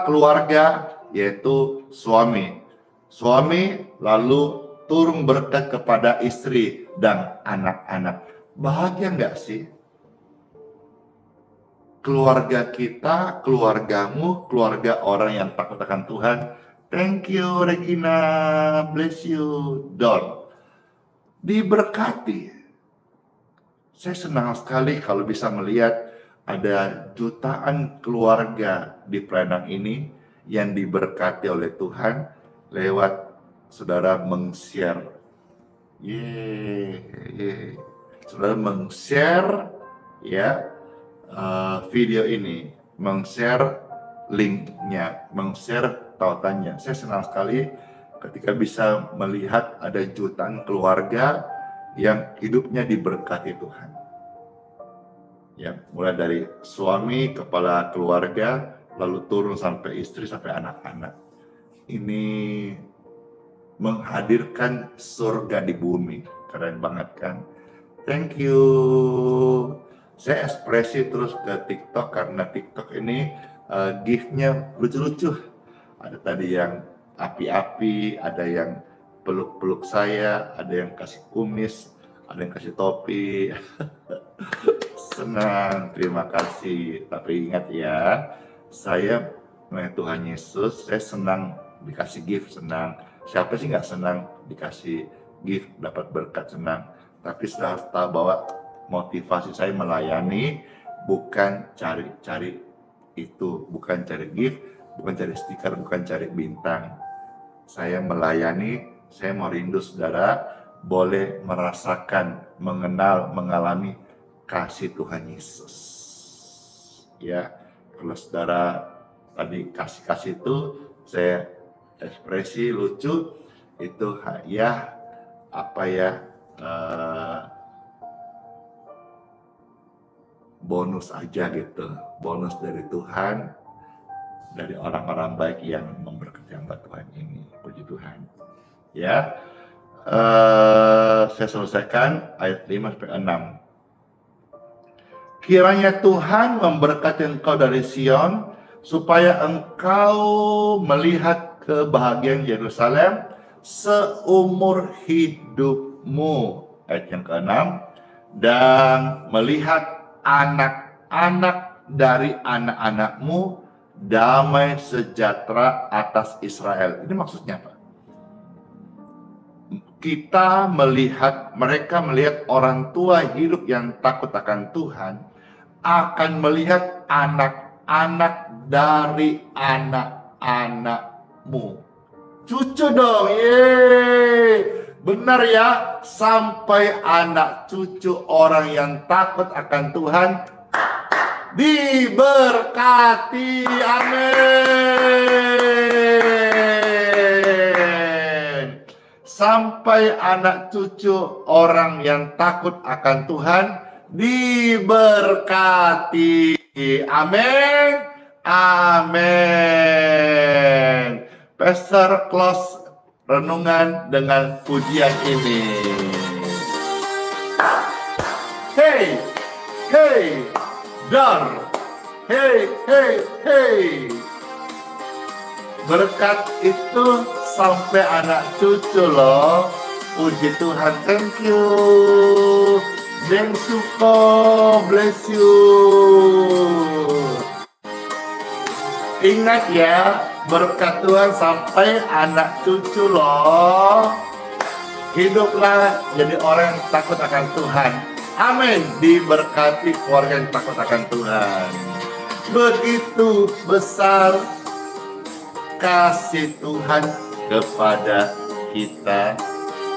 keluarga, yaitu suami. Suami lalu turun berkat kepada istri dan anak-anak. Bahagia nggak sih? Keluarga kita, keluargamu, keluarga orang yang takut akan Tuhan. Thank you Regina, bless you Don. Diberkati. Saya senang sekali kalau bisa melihat ada jutaan keluarga di Prenang ini yang diberkati oleh Tuhan lewat saudara meng-share. Saudara meng-share ya video ini, meng-share linknya, meng-share tautannya. Saya senang sekali ketika bisa melihat ada jutaan keluarga yang hidupnya diberkati Tuhan. Ya, mulai dari suami, kepala keluarga, lalu turun sampai istri, sampai anak-anak. Ini menghadirkan surga di bumi. Keren banget kan? Thank you. Saya ekspresi terus ke TikTok karena TikTok ini gift-nya lucu-lucu. Ada tadi yang api-api, ada yang peluk-peluk saya, ada yang kasih kumis, ada yang kasih topi. Senang, terima kasih. Tapi ingat ya, saya melayani Tuhan Yesus, saya senang dikasih gift, senang. Siapa sih nggak senang dikasih gift, dapat berkat, senang. Tapi sudah harus tahu bahwa motivasi saya melayani bukan cari-cari itu, bukan cari gift, bukan cari stiker, bukan cari bintang. Saya melayani, saya mau rindu saudara boleh merasakan, mengenal, mengalami kasih Tuhan Yesus. Ya, kalau saudara tadi kasih itu, saya ekspresi lucu itu ya apa ya bonus aja gitu, bonus dari Tuhan, dari orang-orang baik yang memberkati hamba Tuhan ini. Puji Tuhan. Ya, saya selesaikan ayat 5-6. Kiranya Tuhan memberkati engkau dari Sion, supaya engkau melihat kebahagiaan Yerusalem seumur hidupmu. Ayat yang ke-6. Dan melihat anak-anak dari anak-anakmu damai sejahtera atas Israel. Ini maksudnya apa? Kita melihat, mereka melihat orang tua hidup yang takut akan Tuhan, akan melihat anak-anak dari anak-anakmu. Cucu dong, yeay. Benar ya, sampai anak cucu orang yang takut akan Tuhan diberkati. Amin. Sampai anak cucu orang yang takut akan Tuhan diberkati. Amin. Amin. Pastor close renungan dengan pujian ini. Hey, hey, dar. Hey, hey, hey. Berkat itu sampai anak cucu loh. Puji Tuhan, thank you. Deng Suko, bless you. Ingat ya, berkat Tuhan sampai anak cucu loh. Hiduplah jadi orang yang takut akan Tuhan. Amin. Diberkati keluarga yang takut akan Tuhan. Begitu besar kasih Tuhan kepada kita.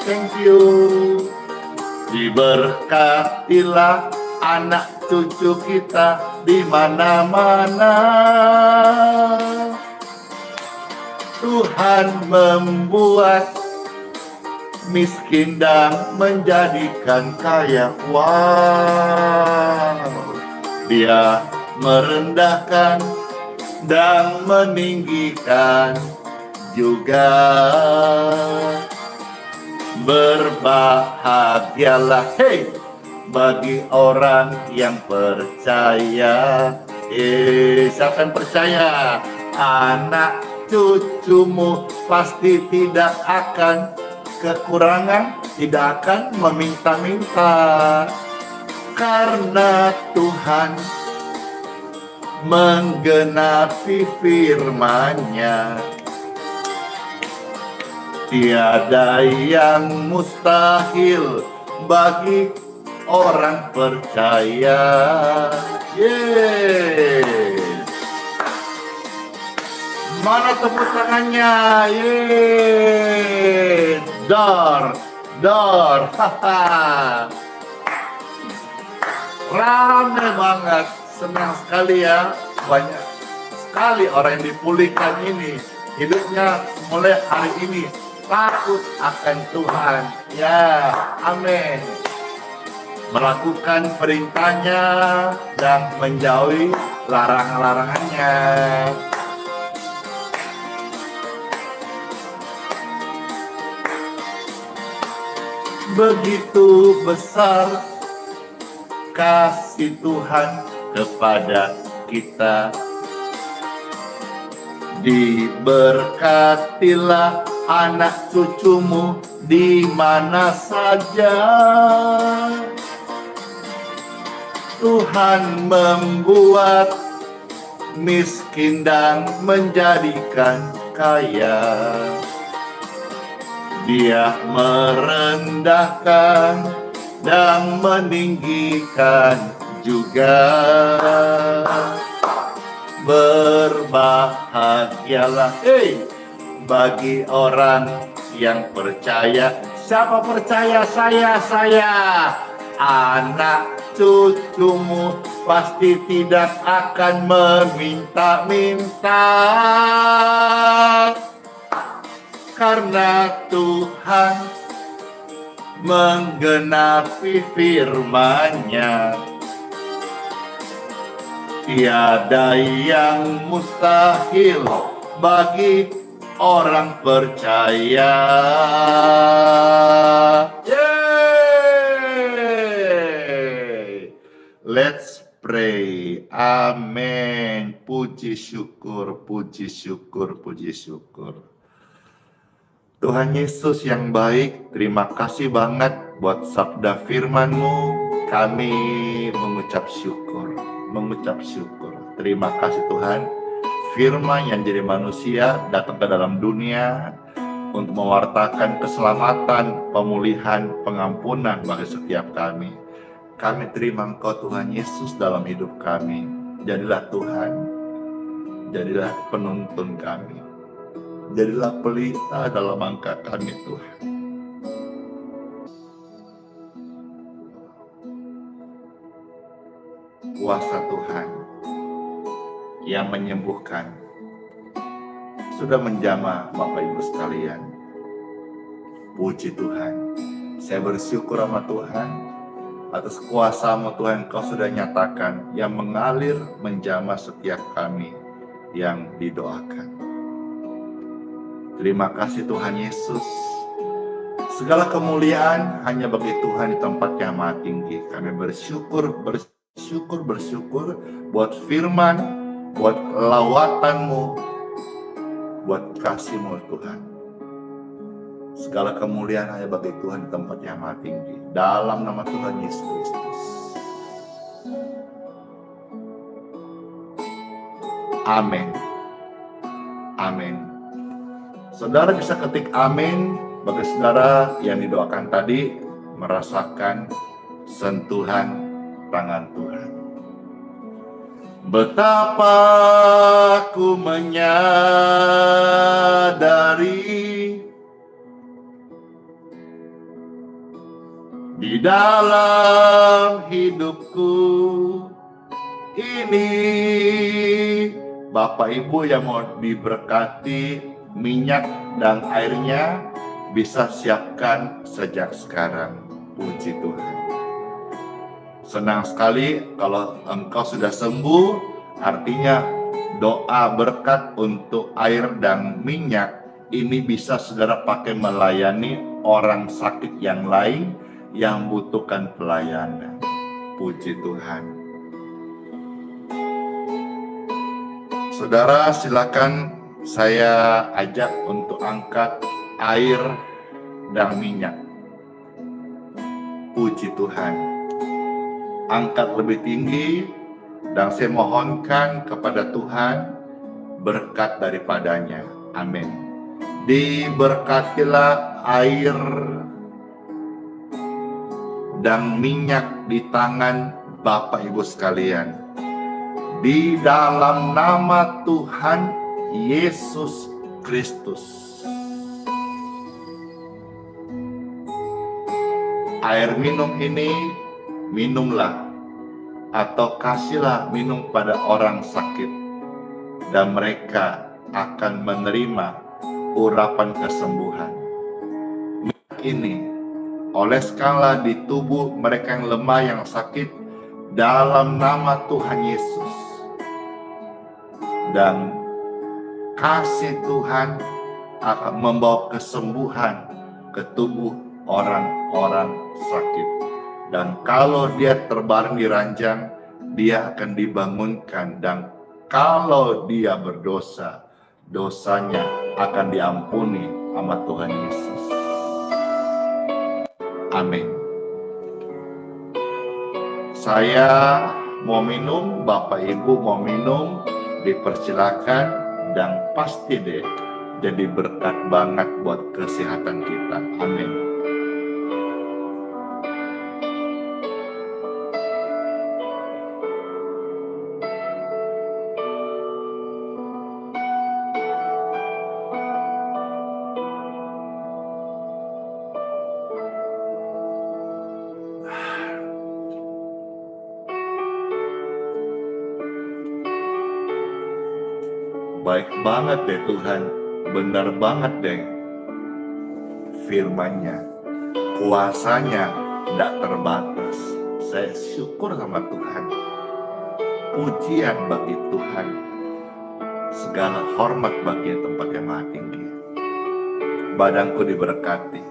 Thank you. Diberkatilah anak cucu kita di mana-mana. Tuhan membuat miskin dan menjadikan kaya. Wow. Dia merendahkan dan meninggikan. juga. Berbahagialah, hei, bagi orang yang percaya. Siapa yang percaya? Anak cucumu pasti tidak akan kekurangan, tidak akan meminta-minta. Karena Tuhan menggenapi firman-Nya. Tiada yang mustahil bagi orang percaya. Yes. Mana tepuk tangannya? Yes. Dor. Haha. Rame banget. Senang sekali ya. Banyak sekali orang yang dipulihkan ini. Hidupnya mulai hari ini takut akan Tuhan. Ya, amin. Melakukan perintahnya dan menjauhi larangan-larangannya. Begitu besar kasih Tuhan kepada kita. Diberkatilah anak cucumu di mana saja. Tuhan membuat miskin dan menjadikan kaya. Dia merendahkan dan meninggikan juga. Berbahagialah, bagi orang yang percaya. Siapa percaya? Saya. Anak cucumu pasti tidak akan meminta-minta. Karena Tuhan menggenapi firman-Nya. Tiada yang mustahil bagi orang percaya. Yeay! Let's pray. Amin. Puji syukur. Tuhan Yesus yang baik, terima kasih banget buat sabda firman-Mu. Kami mengucap syukur. Terima kasih Tuhan. Firman yang jadi manusia datang ke dalam dunia untuk mewartakan keselamatan, pemulihan, pengampunan bagi setiap kami. Kami terima Engkau Tuhan Yesus dalam hidup kami. Jadilah Tuhan, jadilah penuntun kami. Jadilah pelita dalam angka kami Tuhan. Kuasa Tuhan yang menyembuhkan sudah menjamah Bapak Ibu sekalian. Puji Tuhan. Saya bersyukur sama Tuhan atas kuasa-Mu Tuhan, Kau sudah nyatakan yang mengalir menjamah setiap kami yang didoakan. Terima kasih Tuhan Yesus. Segala kemuliaan hanya bagi Tuhan di tempat yang maha tinggi. Kami bersyukur buat firman, buat lawatan-Mu, buat kasih-Mu Tuhan. Segala kemuliaan hanya bagi Tuhan di tempat yang maha tinggi. Dalam nama Tuhan Yesus Kristus. Amin. Saudara bisa ketik amin bagi saudara yang didoakan tadi merasakan sentuhan tangan Tuhan. Betapa aku menyadari di dalam hidupku ini, Bapak Ibu yang mau diberkati, minyak dan airnya bisa siapkan sejak sekarang. Puji Tuhan. Senang sekali kalau engkau sudah sembuh, artinya doa berkat untuk air dan minyak ini bisa saudara pakai melayani orang sakit yang lain yang butuhkan pelayanan. Puji Tuhan. Saudara, silakan saya ajak untuk angkat air dan minyak. Puji Tuhan. Angkat lebih tinggi, dan saya mohonkan kepada Tuhan berkat daripadanya. Amin. Diberkatilah air dan minyak di tangan Bapak Ibu sekalian. Di dalam nama Tuhan Yesus Kristus. Air minum ini minumlah atau kasihlah minum pada orang sakit, dan mereka akan menerima urapan kesembuhan. Minyak ini oleskanlah di tubuh mereka yang lemah, yang sakit, dalam nama Tuhan Yesus. Dan kasih Tuhan akan membawa kesembuhan ke tubuh orang-orang sakit. Dan kalau dia terbaring di ranjang, dia akan dibangunkan. Dan kalau dia berdosa, dosanya akan diampuni sama Tuhan Yesus. Amin. Saya mau minum, Bapak Ibu mau minum, dipersilakan, dan pasti deh jadi berkat banget buat kesehatan kita. Amin. Baik banget deh Tuhan, benar banget deh firman-Nya, kuasanya tidak terbatas. Saya syukur sama Tuhan, pujian bagi Tuhan, segala hormat bagi tempat yang maha tinggi. Badanku diberkati,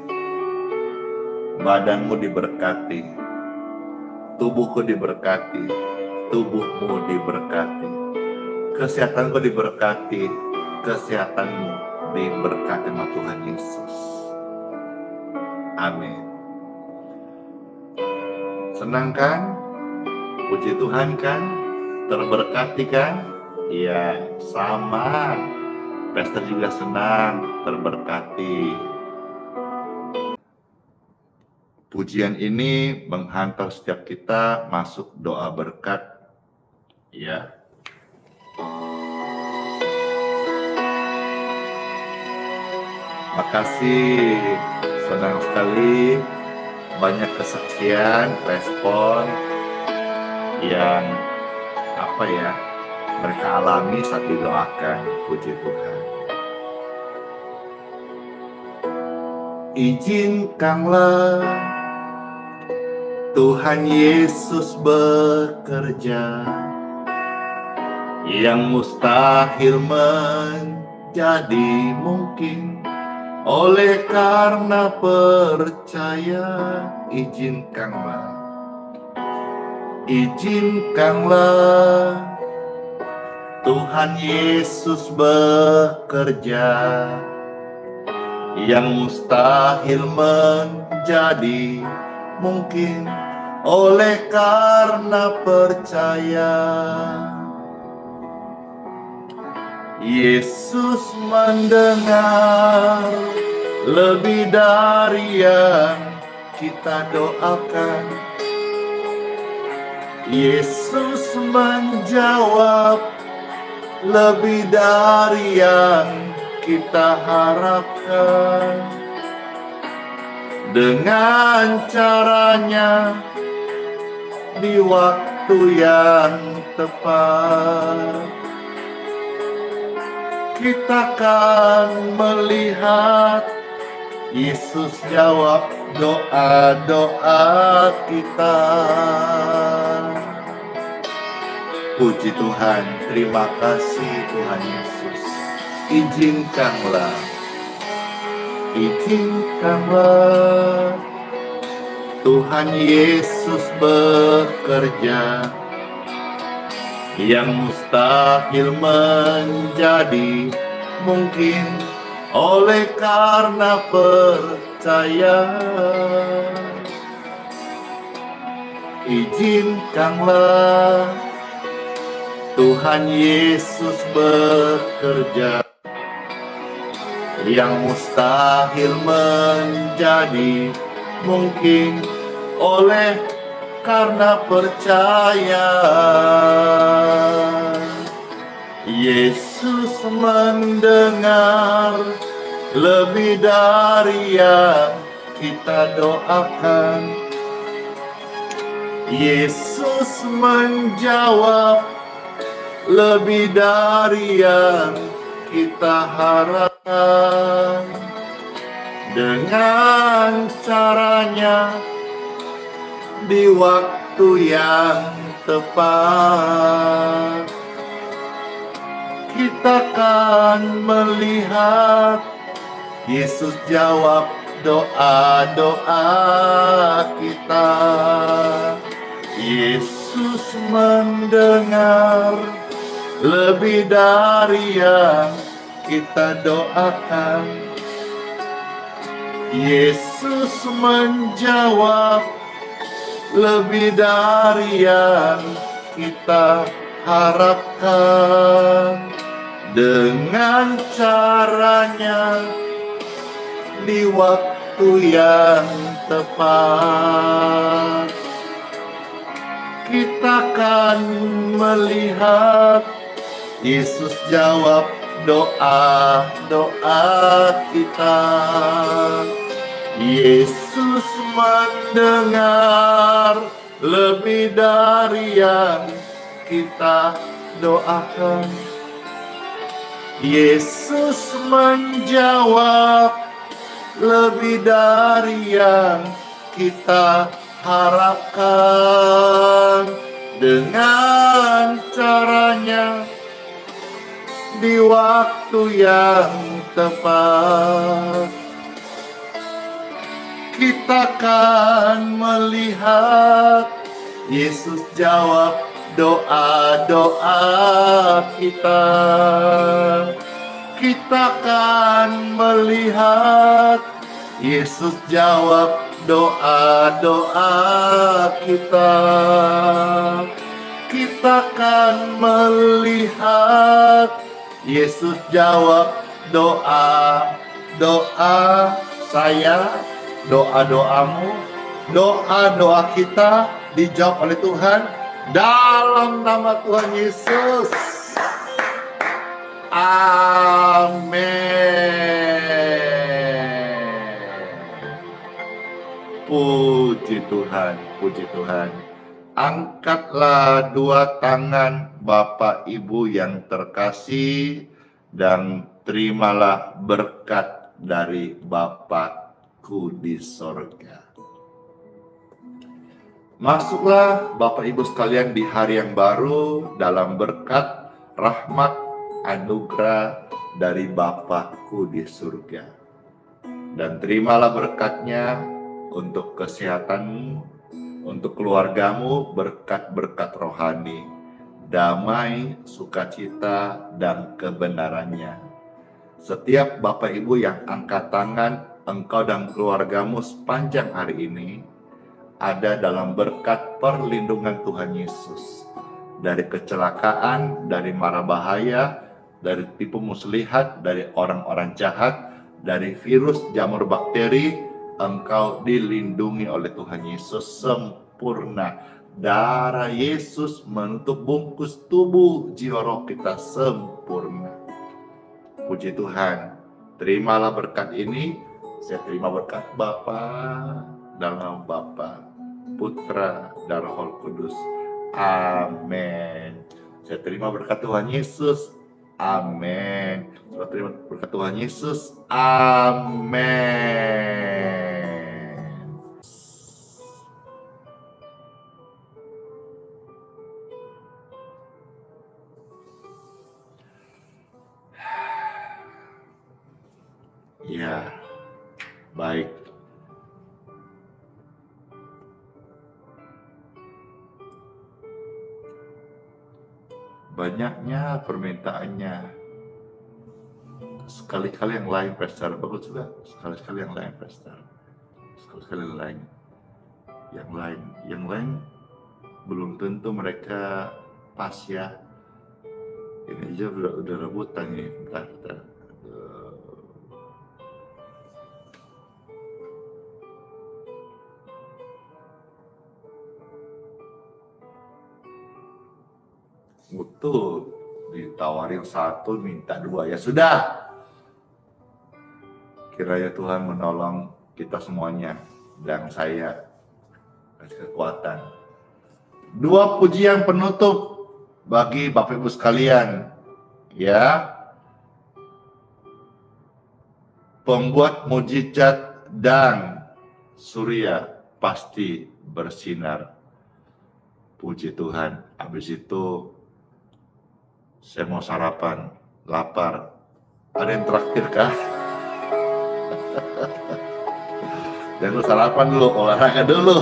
badanmu diberkati, tubuhku diberkati, tubuhmu diberkati. Kesehatanku diberkati, kesehatanmu diberkati sama Tuhan Yesus. Amin. Senang kan? Puji Tuhan kan? Terberkati kan? Iya, sama. Pastor juga senang, terberkati. Pujian ini menghantar setiap kita masuk doa berkat. Ya. Makasih, senang sekali banyak kesaksian, respon yang mereka alami saat didoakan. Puji Tuhan. Izinkanlah Tuhan Yesus bekerja, yang mustahil menjadi mungkin oleh karena percaya. Izinkanlah Tuhan Yesus bekerja, yang mustahil menjadi mungkin oleh karena percaya. Yesus mendengar lebih dari yang kita doakan. Yesus menjawab lebih dari yang kita harapkan. Dengan caranya di waktu yang tepat, kita akan melihat Yesus jawab doa-doa kita. Puji Tuhan, terima kasih Tuhan Yesus. Izinkanlah Izinkanlah Tuhan Yesus bekerja, yang mustahil menjadi mungkin oleh karena percaya. Izinkanlah Tuhan Yesus bekerja, yang mustahil menjadi mungkin oleh karena percaya. Yesus mendengar lebih dari yang kita doakan. Yesus menjawab lebih dari yang kita harapkan. Dengan caranya di waktu yang tepat, kita akan melihat Yesus jawab doa-doa kita. Yesus mendengar lebih dari yang kita doakan. Yesus menjawab lebih dari yang kita harapkan. Dengan caranya di waktu yang tepat, kita akan melihat Yesus jawab doa-doa kita. Yesus mendengar lebih dari yang kita doakan. Yesus menjawab lebih dari yang kita harapkan. Dengan caranya di waktu yang tepat, kita akan melihat Yesus jawab doa-doa kita. Kita akan melihat Yesus jawab doa-doa kita. Kita akan melihat Yesus jawab doa-doa saya, doa-doamu, doa-doa kita dijawab oleh Tuhan dalam nama Tuhan Yesus. Amin. Puji Tuhan, puji Tuhan. Angkatlah dua tangan Bapak Ibu yang terkasih dan terimalah berkat dari Bapakku di sorga. Masuklah Bapak Ibu sekalian di hari yang baru dalam berkat, rahmat, anugerah dari Bapakku di surga. Dan terimalah berkatnya untuk kesehatanmu, untuk keluargamu, berkat-berkat rohani, damai, sukacita, dan kebenarannya. Setiap Bapak Ibu yang angkat tangan, engkau dan keluargamu sepanjang hari ini ada dalam berkat perlindungan Tuhan Yesus. Dari kecelakaan, dari mara bahaya, dari tipu muslihat, dari orang-orang jahat, dari virus, jamur bakteri, engkau dilindungi oleh Tuhan Yesus sempurna. Darah Yesus menutup bungkus tubuh jiwa roh kita sempurna. Puji Tuhan. Terimalah berkat ini. Saya terima berkat Bapa, dalam Bapa, Putra, dan Roh Kudus. Amin. Saya terima berkat Tuhan Yesus. Amin. Saya terima berkat Tuhan Yesus. Amin. Ya, baik. Banyaknya permintaannya. Sekali-kali yang lain Pastor, bagus juga. Sekali-kali yang lain Pastor. Sekali-kali yang lain. Yang lain belum tentu mereka pas ya. Ini aja udah rebutan nih. Bentar. Betul, ditawarin satu minta dua, ya sudah. Kiranya Tuhan menolong kita semuanya dan saya kasih kekuatan. Dua pujian penutup bagi Bapak Ibu sekalian, ya. Pembuat mujizat dan surya pasti bersinar. Puji Tuhan. Habis itu saya mau sarapan, lapar. Ada yang traktir kah? Jangan sarapan dulu, olahraga dulu.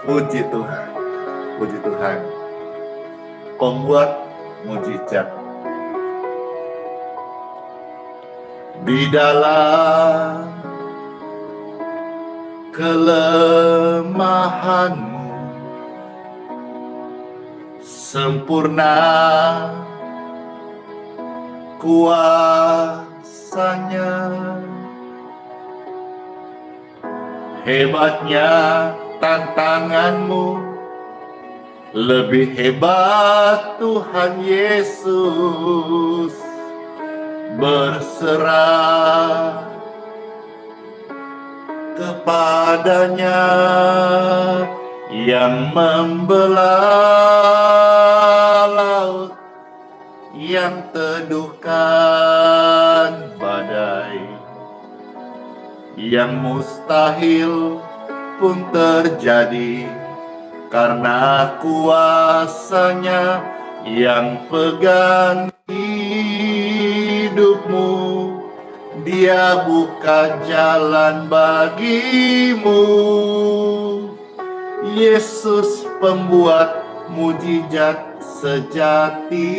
Puji Tuhan, puji Tuhan. Pembuat mujizat. Di dalam kelemahanmu sempurna kuasanya, hebatnya tantanganmu, lebih hebat Tuhan Yesus. Berserah kepadanya yang membelah laut, yang teduhkan badai, yang mustahil pun terjadi karena kuasanya, yang pegang hidupmu, Dia buka jalan bagimu. Yesus pembuat mujizat sejati.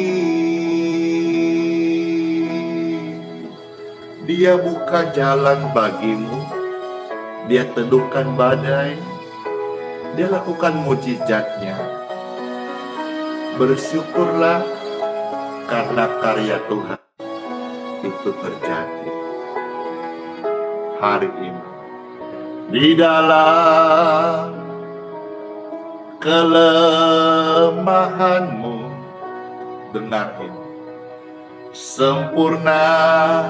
Dia buka jalan bagimu, Dia teduhkan badai, Dia lakukan mujizatnya. Bersyukurlah karena karya Tuhan itu terjadi hari ini. Di dalam kelemahanmu, dengar ini, sempurna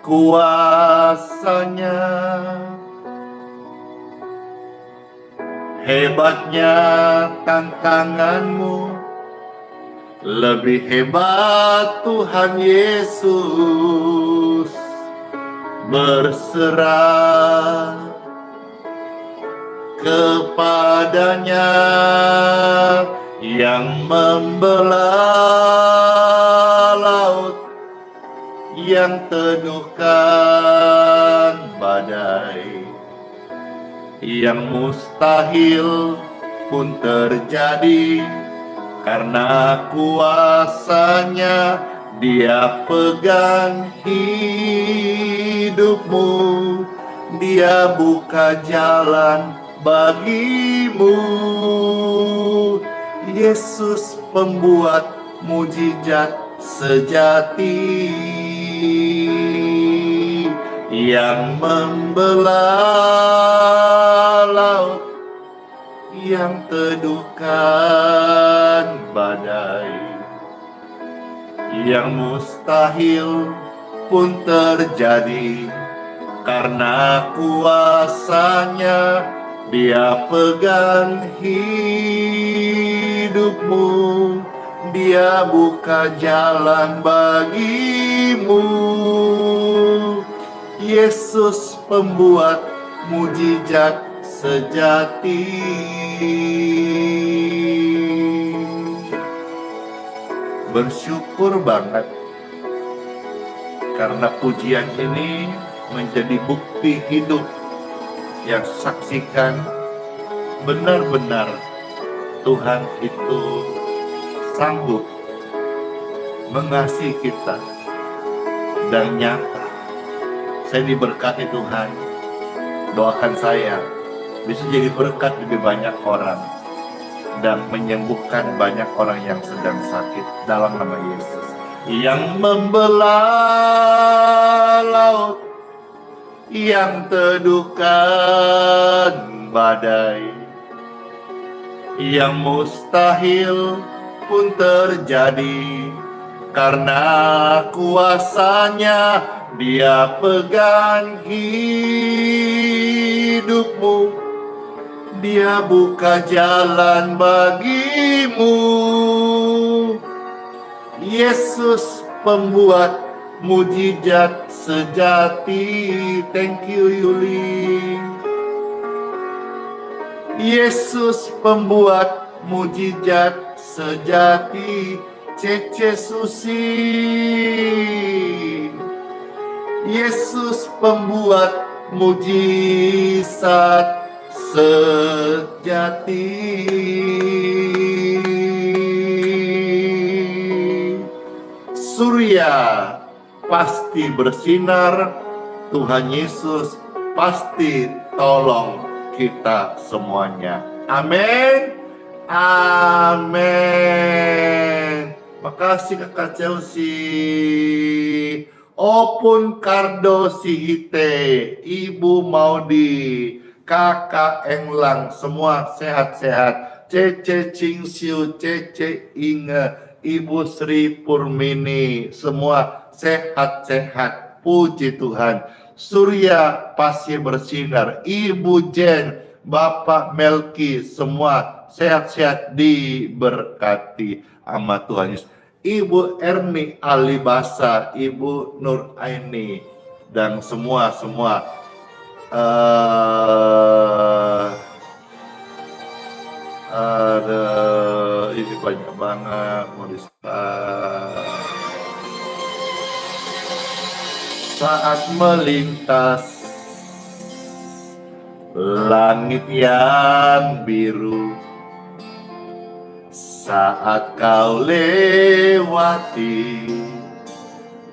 kuasanya, hebatnya tantanganmu, lebih hebat Tuhan Yesus. Berserah kepadanya yang membelah laut, yang teduhkan badai, yang mustahil pun terjadi karena kuasanya. Dia pegang hidupmu, Dia buka jalan bagimu. Yesus pembuat mujizat sejati, yang membelah laut, yang teduhkan badai, yang mustahil pun terjadi karena kuasanya. Dia pegang hidupmu, Dia buka jalan bagimu. Yesus pembuat mujizat sejati. Bersyukur banget Karena pujian ini menjadi bukti hidup yang saksikan benar-benar Tuhan itu sanggup mengasihi kita dan nyata. Saya diberkati Tuhan. Doakan saya bisa jadi berkat lebih banyak orang dan menyembuhkan banyak orang yang sedang sakit dalam nama Yesus. Yang membelah laut, yang teduhkan badai, yang mustahil pun terjadi karena kuasanya. Dia pegang hidupmu, Dia buka jalan bagimu. Yesus pembuat mujizat sejati. Thank you Yuli. Yesus pembuat mujizat sejati. Cece Susi. Yesus pembuat mujizat sejati. Surya pasti bersinar, Tuhan Yesus pasti tolong kita semuanya. Amin. Amin. Makasih Kakak Chelsea. Opun Kardo Sihite, Ibu Maudi, Kakak Englang, semua sehat-sehat. Cece Cingsiu, Cece Inge, Ibu Sri Purmini, semua sehat-sehat. Puji Tuhan. Surya pasti bersinar. Ibu Jen, Bapak Melki, semua sehat-sehat diberkati sama Tuhan Yesus. Ibu Erni Alibasa, Ibu Nur Aini, dan semua ini banyak banget mau saat melintas langit yang biru, saat kau lewati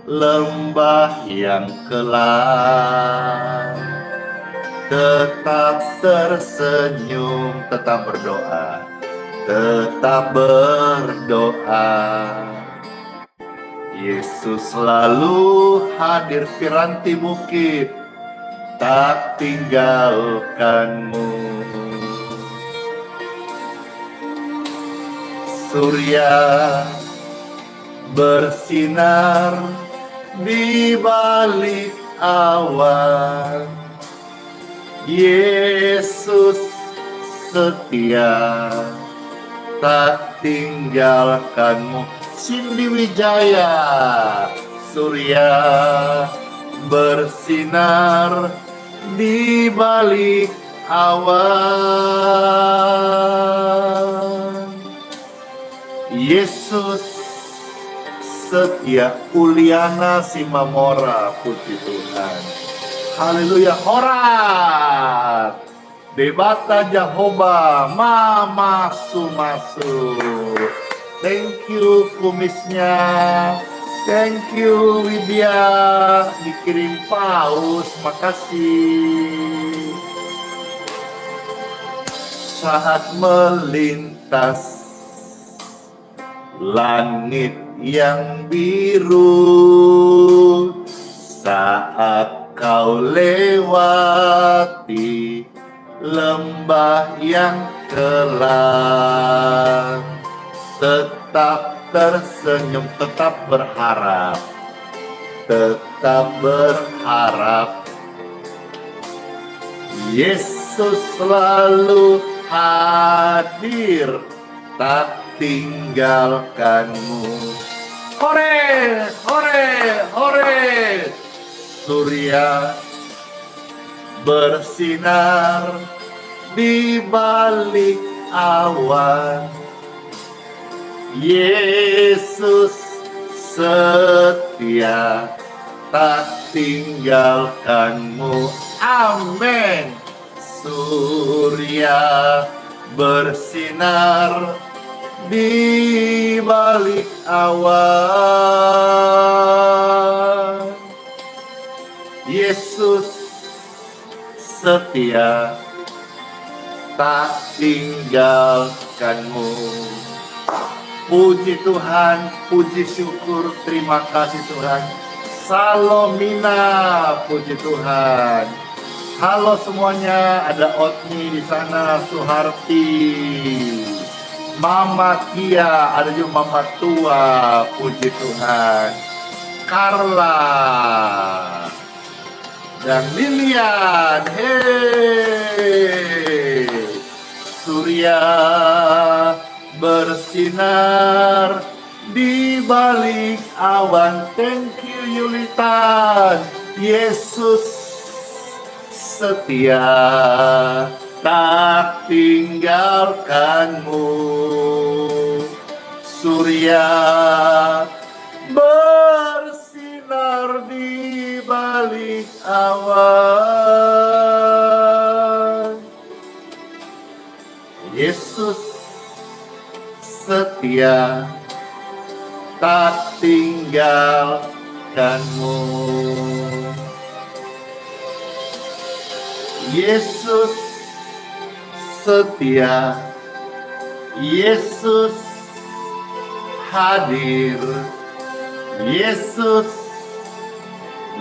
lembah yang kelam, tetap tersenyum, tetap berdoa, tetap berdoa. Yesus selalu hadir piranti bukit, tak tinggalkanmu. Surya bersinar di balik awan. Yesus setia, tak tinggalkanmu. Cindy Wijaya, surya bersinar di balik awan. Yesus setia. Uliana Simamora, puji Tuhan. Haleluya. Horat Debata Jehovah Mama Sumasu. Thank you kumisnya. Thank you Widya, dikirim paus, makasih. Saat melintas langit yang biru, saat kau lewati lembah yang kelam, tetap tersenyum, tetap berharap, tetap berharap. Yesus selalu hadir, tak tinggalkanmu. Hore, hore, hore. Surya bersinar di balik awan. Yesus setia, tak tinggalkanmu. Amin. Surya bersinar di balik awan. Yesus setia, tak tinggalkanmu. Puji Tuhan, puji syukur, terima kasih Tuhan. Salomina, puji Tuhan. Halo semuanya, ada Otni di sana, Suharti, Mama Kia, ada juga Mama Tua, puji Tuhan. Carla dan Lilian, hei. Surya bersinar di balik awan. Thank you Yulitan. Yesus setia, tak tinggalkanmu. Surya bersinar di balik awan. Yesus setia, tak tinggalkanmu. Yesus setia, Yesus hadir, Yesus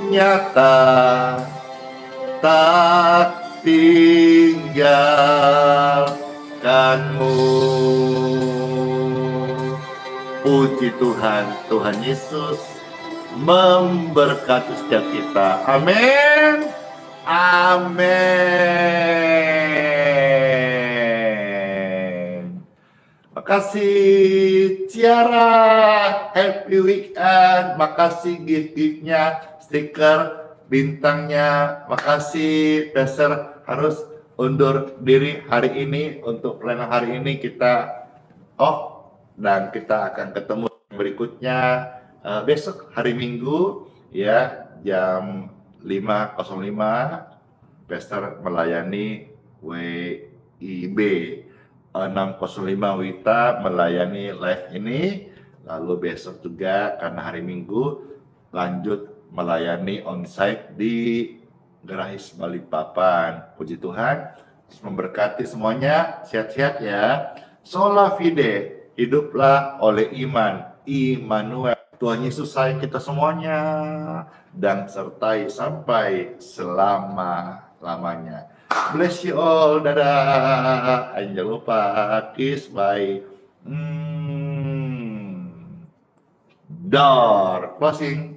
nyata, tak tinggalkanmu. Puji Tuhan, Tuhan Yesus memberkati setiap kita. Amin. Amin. Makasih Ciara, happy weekend. Makasih gift-giftnya, stiker, bintangnya. Makasih Pastor, harus undur diri hari ini. Untuk pelayanan hari ini kita off, dan kita akan ketemu berikutnya besok hari Minggu ya, jam 5.05 Pastor melayani WIB, 6.05 Wita melayani live ini. Lalu besok juga karena hari Minggu lanjut melayani onsite di Gerahis Balikpapan. Puji Tuhan, memberkati semuanya, sehat-sehat ya. Sola fide, hiduplah oleh iman. Immanuel, Tuhan Yesus sayang kita semuanya dan sertai sampai selama-lamanya. Bless you all, dadah. Jangan lupa kiss by door closing.